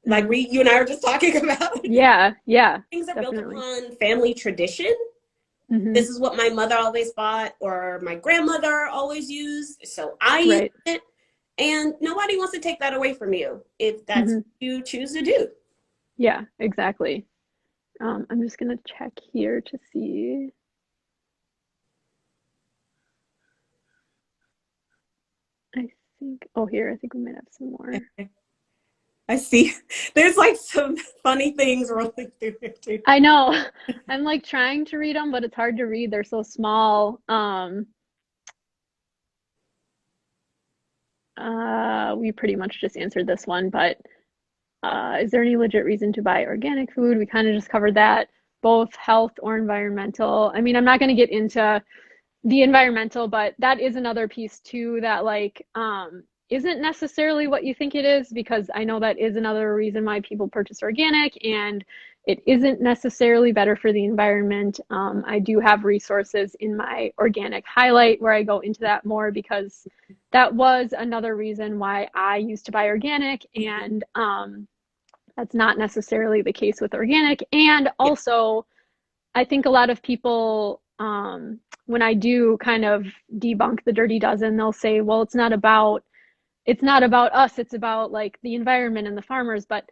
Speaker 2: like
Speaker 1: Hmm.
Speaker 2: you and I were just talking about.
Speaker 1: Yeah. Yeah.
Speaker 2: Things are built
Speaker 1: Definitely.
Speaker 2: upon family tradition.
Speaker 1: Hmm.
Speaker 2: This is what my mother always bought, or my grandmother always used, so I use
Speaker 1: Right.
Speaker 2: it. And nobody wants to take that away from you if that's
Speaker 1: Hmm.
Speaker 2: what you choose to do.
Speaker 1: Yeah, exactly. I'm just gonna check here to see. I think, oh, here, I think we might have some more.
Speaker 2: I see. There's like some funny things rolling through here too.
Speaker 1: I know. I'm like trying to read them, but it's hard to read. They're so small. We pretty much just answered this one, but is there any legit reason to buy organic food? We kind of just covered that, both health or environmental. I mean, I'm not going to get into the environmental, but that is another piece too that like isn't necessarily what you think it is, because I know that is another reason why people purchase organic, and it isn't necessarily better for the environment. I do have resources in my organic highlight where I go into that more, because that was another reason why I used to buy organic, and that's not necessarily the case with organic. And
Speaker 2: Yeah.
Speaker 1: also, I think a lot of people, when I do kind of debunk the dirty dozen, they'll say, well, it's not about us, it's about like the environment and the farmers. But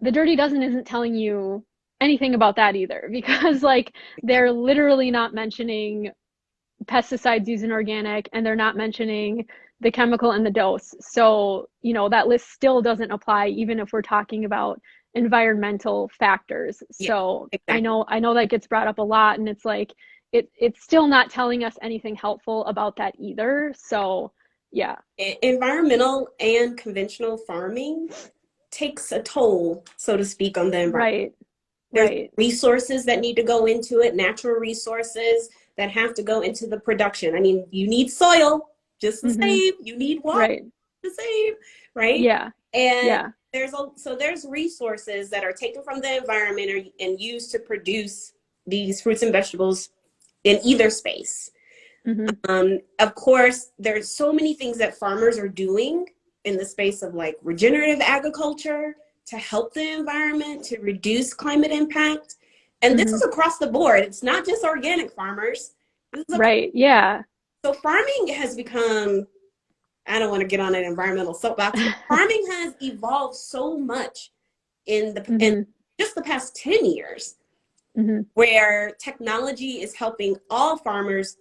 Speaker 1: the dirty dozen isn't telling you anything about that either, because like they're literally not mentioning pesticides used in organic, and they're not mentioning the chemical and the dose. So, that list still doesn't apply even if we're talking about environmental factors.
Speaker 2: Yeah,
Speaker 1: So I
Speaker 2: exactly.
Speaker 1: know I know that gets brought up a lot, and it's like it's still not telling us anything helpful about that either. So yeah.
Speaker 2: Environmental and conventional farming takes a toll, so to speak, on the environment.
Speaker 1: Right.
Speaker 2: There's
Speaker 1: Right.
Speaker 2: resources that need to go into it, natural resources that have to go into the production. I mean, you need soil just the
Speaker 1: Mm-hmm.
Speaker 2: same, you need water
Speaker 1: Right.
Speaker 2: the same, right?
Speaker 1: Yeah.
Speaker 2: And
Speaker 1: Yeah.
Speaker 2: there's resources that are taken from the environment and used to produce these fruits and vegetables in either space.
Speaker 1: Mm-hmm.
Speaker 2: Of course, there's so many things that farmers are doing in the space of like regenerative agriculture to help the environment, to reduce climate impact. And this
Speaker 1: Mm-hmm.
Speaker 2: is across the board. It's not just organic farmers. This is across,
Speaker 1: Right. Yeah.
Speaker 2: so farming has become, I don't want to get on an environmental soapbox, but farming has evolved so much in
Speaker 1: Mm-hmm.
Speaker 2: just the past 10 years,
Speaker 1: Mm-hmm.
Speaker 2: where technology is helping all farmers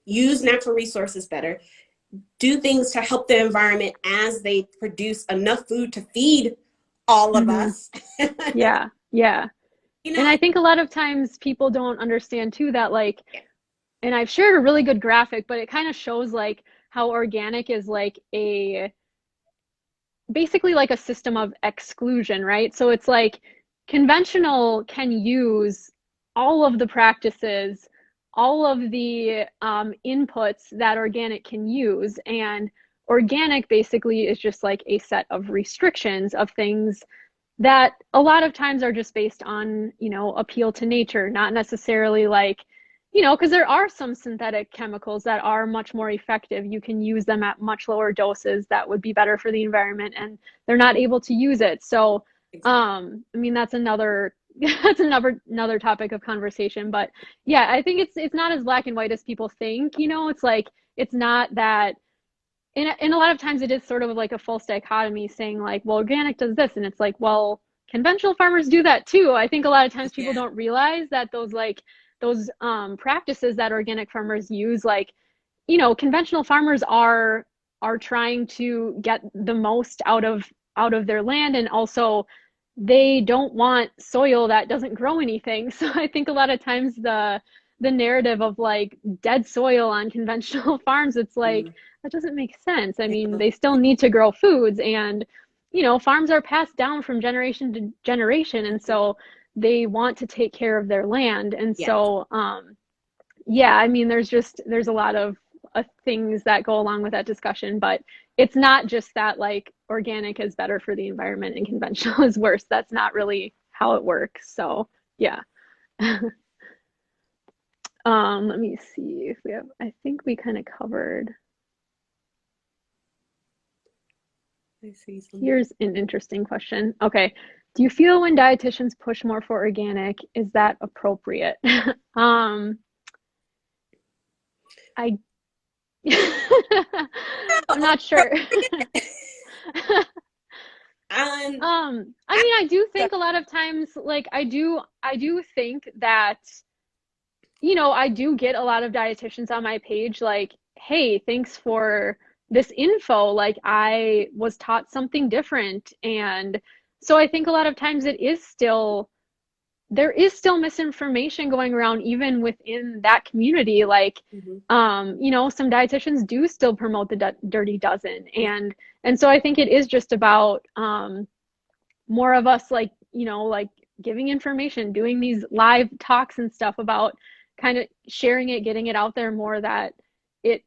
Speaker 2: use natural resources better, do things to help the environment as they produce enough food to feed all of
Speaker 1: Mm-hmm.
Speaker 2: us.
Speaker 1: Yeah. Yeah.
Speaker 2: you
Speaker 1: And
Speaker 2: know,
Speaker 1: I think a lot of times people don't understand too that like, and I've shared a really good graphic, but it kind of shows like how organic is like a basically like a system of exclusion, right? So it's like conventional can use all of the practices, all of the inputs that organic can use. And organic basically is just like a set of restrictions of things that a lot of times are just based on, appeal to nature, not necessarily like, because there are some synthetic chemicals that are much more effective. You can use them at much lower doses that would be better for the environment, and they're not able to use it. So,
Speaker 2: exactly.
Speaker 1: I mean, that's another that's another topic of conversation. But yeah, I think it's not as black and white as people think. It's like it's not that, and a lot of times it is sort of like a false dichotomy saying like, well, organic does this, and it's like, well, conventional farmers do that too. I think a lot of times people
Speaker 2: Yeah.
Speaker 1: don't realize that those practices that organic farmers use, like, conventional farmers are trying to get the most out of their land, and also they don't want soil that doesn't grow anything. So I think a lot of times the narrative of like dead soil on conventional farms, it's like
Speaker 2: Mm.
Speaker 1: that doesn't make sense. I mean,
Speaker 2: Yeah.
Speaker 1: they still need to grow foods, and farms are passed down from generation to generation, and so they want to take care of their land. And
Speaker 2: Yeah.
Speaker 1: so yeah, I mean, there's a lot of things that go along with that discussion, but it's not just that like organic is better for the environment and conventional is worse. That's not really how it works. So yeah. Let me see if we have, I think we kind of covered.
Speaker 2: I see something.
Speaker 1: Here's an interesting question. Okay. Do you feel when dietitians push more for organic, is that appropriate? um, I I'm not sure. I
Speaker 2: I,
Speaker 1: mean, I do think a lot of times, like I do think that, I do get a lot of dietitians on my page like, hey, thanks for this info, like I was taught something different. And so I think a lot of times there is still misinformation going around even within that community. Like,
Speaker 2: Mhm.
Speaker 1: some dietitians do still promote the dirty dozen. And so I think it is just about more of us, like, like giving information, doing these live talks and stuff about kind of sharing it, getting it out there more, that it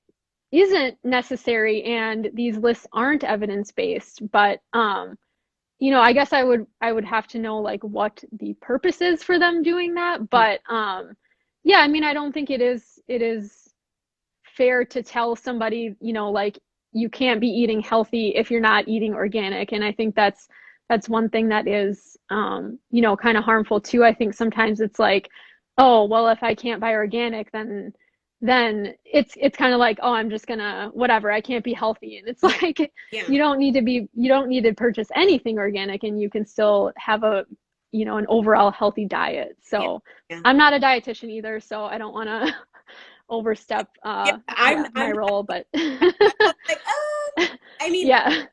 Speaker 1: isn't necessary and these lists aren't evidence based. But I guess I would have to know like what the purpose is for them doing that. But yeah, I mean, I don't think it is fair to tell somebody, like you can't be eating healthy if you're not eating organic. And I think that's one thing that is kind of harmful too. I think sometimes it's like, oh, well, if I can't buy organic, then it's kind of like, oh, I'm just gonna whatever, I can't be healthy. And it's
Speaker 2: Yeah.
Speaker 1: like
Speaker 2: Yeah.
Speaker 1: you don't need to purchase anything organic and you can still have an overall healthy diet.
Speaker 2: Yeah.
Speaker 1: So
Speaker 2: Yeah.
Speaker 1: I'm not a dietitian either, so I don't want to overstep
Speaker 2: Yeah.
Speaker 1: my role, but
Speaker 2: Like, I mean,
Speaker 1: yeah.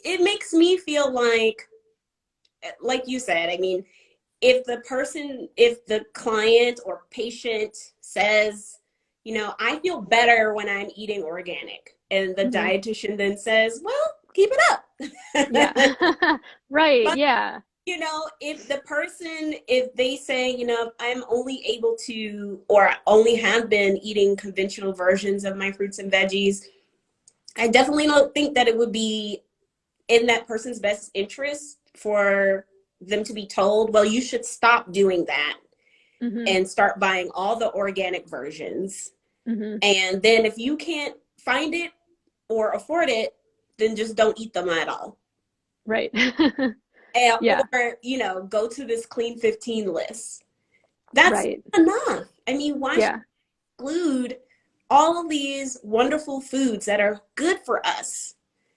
Speaker 2: it makes me feel like you said, I mean, if the client or patient says, I feel better when I'm eating organic, and the
Speaker 1: Hmm.
Speaker 2: dietitian then says, well, keep it
Speaker 1: Yeah.
Speaker 2: up.
Speaker 1: Right,
Speaker 2: But,
Speaker 1: yeah.
Speaker 2: if they say, I'm only able to, or only have been eating conventional versions of my fruits and veggies, I definitely don't think that it would be in that person's best interest for them to be told, well, you should stop doing that
Speaker 1: Hmm.
Speaker 2: and start buying all the organic versions.
Speaker 1: Hmm.
Speaker 2: And then if you can't find it or afford it, then just don't eat them at all.
Speaker 1: Right.
Speaker 2: And,
Speaker 1: Yeah.
Speaker 2: or, go to this clean 15 list. That's
Speaker 1: Right.
Speaker 2: enough. I mean, why should
Speaker 1: Yeah.
Speaker 2: we include all of these wonderful foods that are good for us?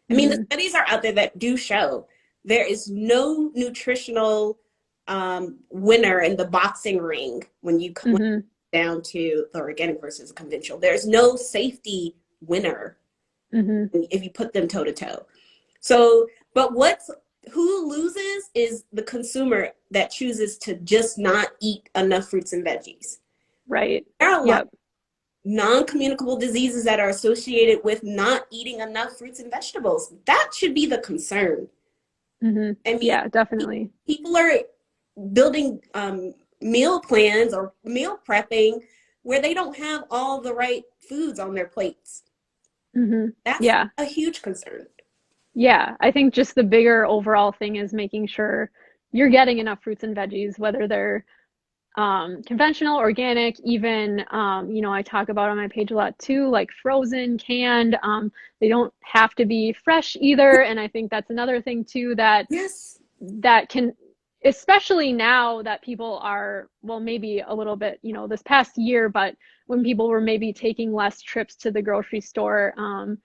Speaker 2: I mean, the
Speaker 1: Hmm.
Speaker 2: studies are out there that do show there is no nutritional winner in the boxing ring when you come
Speaker 1: Hmm.
Speaker 2: down to the organic versus conventional. There's no safety winner
Speaker 1: Hmm.
Speaker 2: if you put them toe to toe. So, but who loses is the consumer that chooses to just not eat enough fruits and veggies.
Speaker 1: Right.
Speaker 2: There are a lot
Speaker 1: Yep.
Speaker 2: of non-communicable diseases that are associated with not eating enough fruits and vegetables. That should be the concern.
Speaker 1: Hmm.
Speaker 2: I mean,
Speaker 1: Yeah, definitely.
Speaker 2: people are building meal plans or meal prepping where they don't have all the right foods on their plates.
Speaker 1: Hmm.
Speaker 2: That's
Speaker 1: Yeah.
Speaker 2: a huge concern.
Speaker 1: Yeah. I think just the bigger overall thing is making sure you're getting enough fruits and veggies, whether they're conventional, organic, even, I talk about on my page a lot too, like frozen, canned. They don't have to be fresh either. And I think that's another thing too
Speaker 2: Yes.
Speaker 1: that can, especially now that people are, well, maybe a little bit, this past year, but when people were maybe taking less trips to the grocery store, and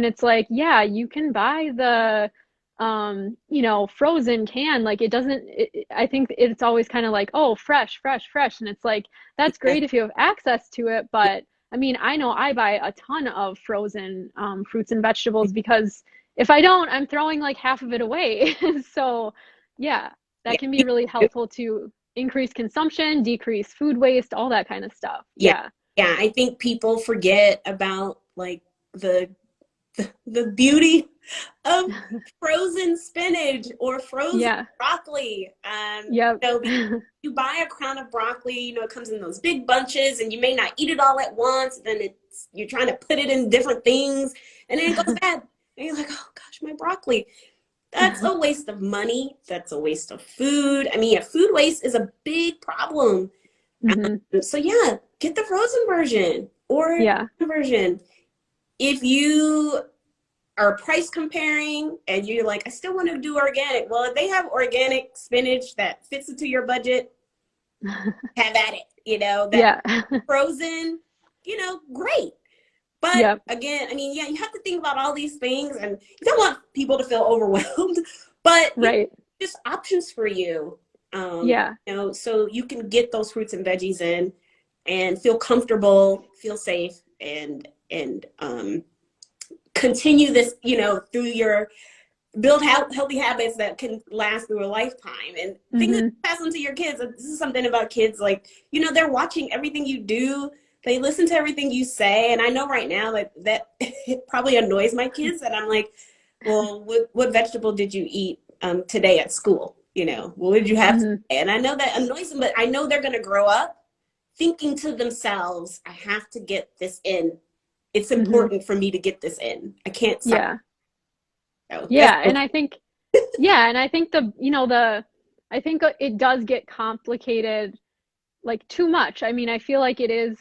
Speaker 1: it's like, yeah, you can buy the frozen can. Like I think it's always kind of like, oh, fresh, fresh, fresh. And it's like, that's
Speaker 2: Yeah.
Speaker 1: great if you have access to it. But I mean, I know I buy a ton of frozen fruits and vegetables because if I don't, I'm throwing like half of it away. So yeah, that
Speaker 2: Yeah.
Speaker 1: can be really helpful to increase consumption, decrease food waste, all that kind of stuff.
Speaker 2: Yeah.
Speaker 1: Yeah.
Speaker 2: Yeah. I think people forget about like the the beauty of frozen spinach or frozen
Speaker 1: Yeah.
Speaker 2: broccoli.
Speaker 1: Yep.
Speaker 2: Because you buy a crown of broccoli, it comes in those big bunches, and you may not eat it all at once. Then you're trying to put it in different things, and then it goes bad. And you're like, oh gosh, my broccoli. That's a waste of money. That's a waste of food. I mean, yeah, food waste is a big problem.
Speaker 1: Hmm.
Speaker 2: So yeah, get the frozen version or
Speaker 1: Yeah.
Speaker 2: the version. If you are price comparing and you're like, I still want to do organic. Well, if they have organic spinach that fits into your budget, have at it. That
Speaker 1: Yeah.
Speaker 2: frozen, great. But
Speaker 1: Yep.
Speaker 2: again, I mean, yeah, you have to think about all these things, and you don't want people to feel overwhelmed, but
Speaker 1: Right.
Speaker 2: just options for you.
Speaker 1: Yeah.
Speaker 2: So you can get those fruits and veggies in and feel comfortable, feel safe, and continue this, through your build healthy habits that can last through a lifetime, and things that
Speaker 1: Mm-hmm.
Speaker 2: pass on to your kids. This is something about kids, like, they're watching everything you do. They listen to everything you say. And I know right now that it probably annoys my kids that I'm like, well, what vegetable did you eat today at school? What did you have today?
Speaker 1: Mm-hmm.
Speaker 2: And I know that annoys them, but I know they're going to grow up thinking to themselves, I have to get this in. It's
Speaker 1: Mm-hmm.
Speaker 2: important for me to get this in. I can't stop.
Speaker 1: Yeah.
Speaker 2: So that's
Speaker 1: Yeah. And I think, yeah. And I think I think it does get complicated, like too much. I mean, I feel like it is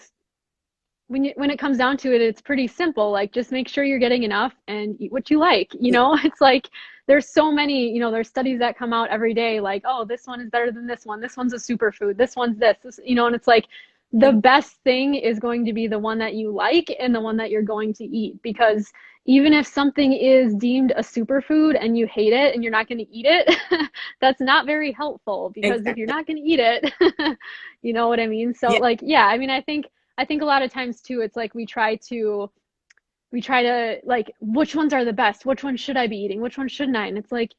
Speaker 1: when it comes down to it, it's pretty simple. Like just make sure you're getting enough and eat what you like. It's like there's so many, there's studies that come out every day like, oh, this one is better than this one. This one's a superfood. This one's this, and it's like the best thing is going to be the one that you like and the one that you're going to eat, because even if something is deemed a superfood and you hate it and you're not going to eat it, that's not very helpful, because if you're
Speaker 2: exactly.
Speaker 1: not going to eat it, you know what I mean? So
Speaker 2: Yeah,
Speaker 1: like, yeah, I mean, I think a lot of times too, it's like we try to like, which ones are the best? Which ones should I be eating? Which ones shouldn't I? And it's like,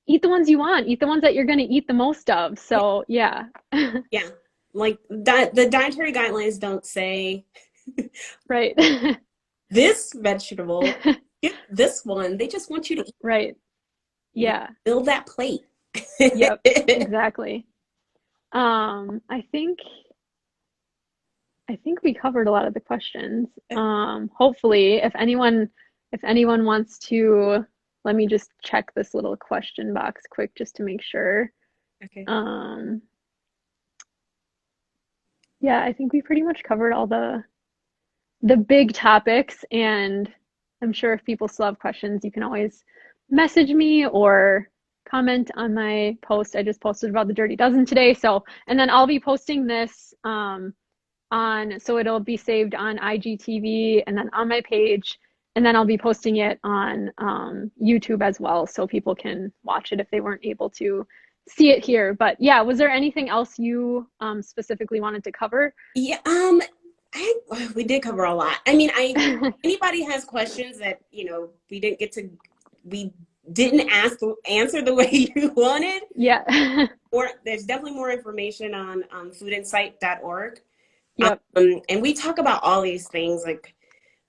Speaker 1: eat the ones you want, eat the ones that you're going to eat the most of.
Speaker 2: yeah,
Speaker 1: So yeah.
Speaker 2: yeah. Like the dietary guidelines don't say
Speaker 1: Right.
Speaker 2: this vegetable, get this one. They just want you to eat,
Speaker 1: Right. Yeah.
Speaker 2: build that plate.
Speaker 1: Yep. Exactly. I think we covered a lot of the questions. Hopefully, if anyone wants to, let me just check this little question box quick just to make sure.
Speaker 2: Okay.
Speaker 1: Um, yeah, I think we pretty much covered all the big topics, and I'm sure if people still have questions, you can always message me or comment on my post. I just posted about the Dirty Dozen today, and then I'll be posting this so it'll be saved on IGTV and then on my page, and then I'll be posting it on YouTube as well, so people can watch it if they weren't able to see it here. But yeah, was there anything else you specifically wanted to cover?
Speaker 2: Yeah, we did cover a lot. I mean, anybody has questions that, we didn't answer the way you wanted,
Speaker 1: Yeah.
Speaker 2: or there's definitely more information on foodinsight.org.
Speaker 1: Yep.
Speaker 2: And we talk about all these things like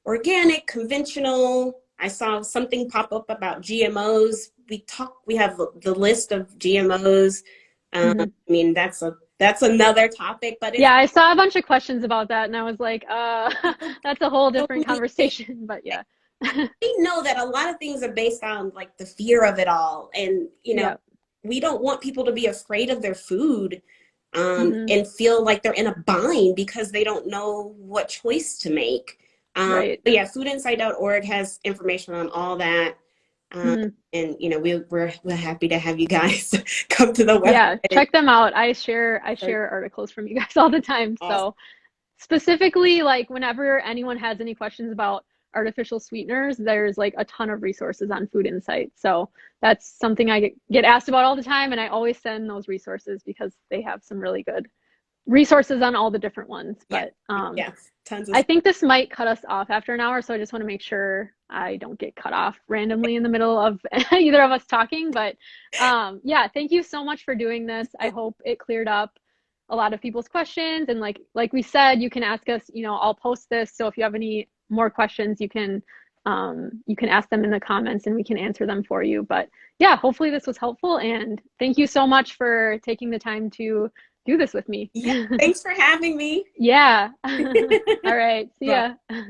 Speaker 2: organic, conventional. I saw something pop up about GMOs. We have the list of GMOs. I
Speaker 1: Hmm.
Speaker 2: mean, that's another topic, but it's
Speaker 1: Yeah, I saw a bunch of questions about that, and I was like,
Speaker 2: people
Speaker 1: that's a whole
Speaker 2: don't
Speaker 1: different
Speaker 2: really think.
Speaker 1: conversation. But yeah.
Speaker 2: I know that a lot of things are based on like the fear of it all. And,
Speaker 1: Yeah.
Speaker 2: we don't want people to be afraid of their food,
Speaker 1: Hmm.
Speaker 2: and feel like they're in a bind because they don't know what choice to make.
Speaker 1: Right.
Speaker 2: But yeah, foodinsight.org has information on all that. Um,
Speaker 1: Hmm.
Speaker 2: and, we're happy to have you guys come to the
Speaker 1: Yeah,
Speaker 2: website.
Speaker 1: check them out. I share articles from you guys all the time.
Speaker 2: Awesome.
Speaker 1: So specifically, like whenever anyone has any questions about artificial sweeteners, there's like a ton of resources on Food Insight. So that's something I get asked about all the time, and I always send those resources because they have some really good resources on all the different ones.
Speaker 2: Yeah.
Speaker 1: But
Speaker 2: Yeah. Tons of
Speaker 1: I think this might cut us off after an hour, so I just want to make sure I don't get cut off randomly in the middle of either of us talking. But yeah, thank you so much for doing this. I
Speaker 2: stuff.
Speaker 1: hope it cleared up a lot of people's questions. And like we said, you can ask us. I'll post this, so if you have any more questions, you can ask them in the comments, and we can answer them for you. But yeah, hopefully this was helpful, and thank you so much for taking the time to do this with me.
Speaker 2: Yeah. Thanks for having me.
Speaker 1: Yeah. All right. See
Speaker 2: Bye.
Speaker 1: ya.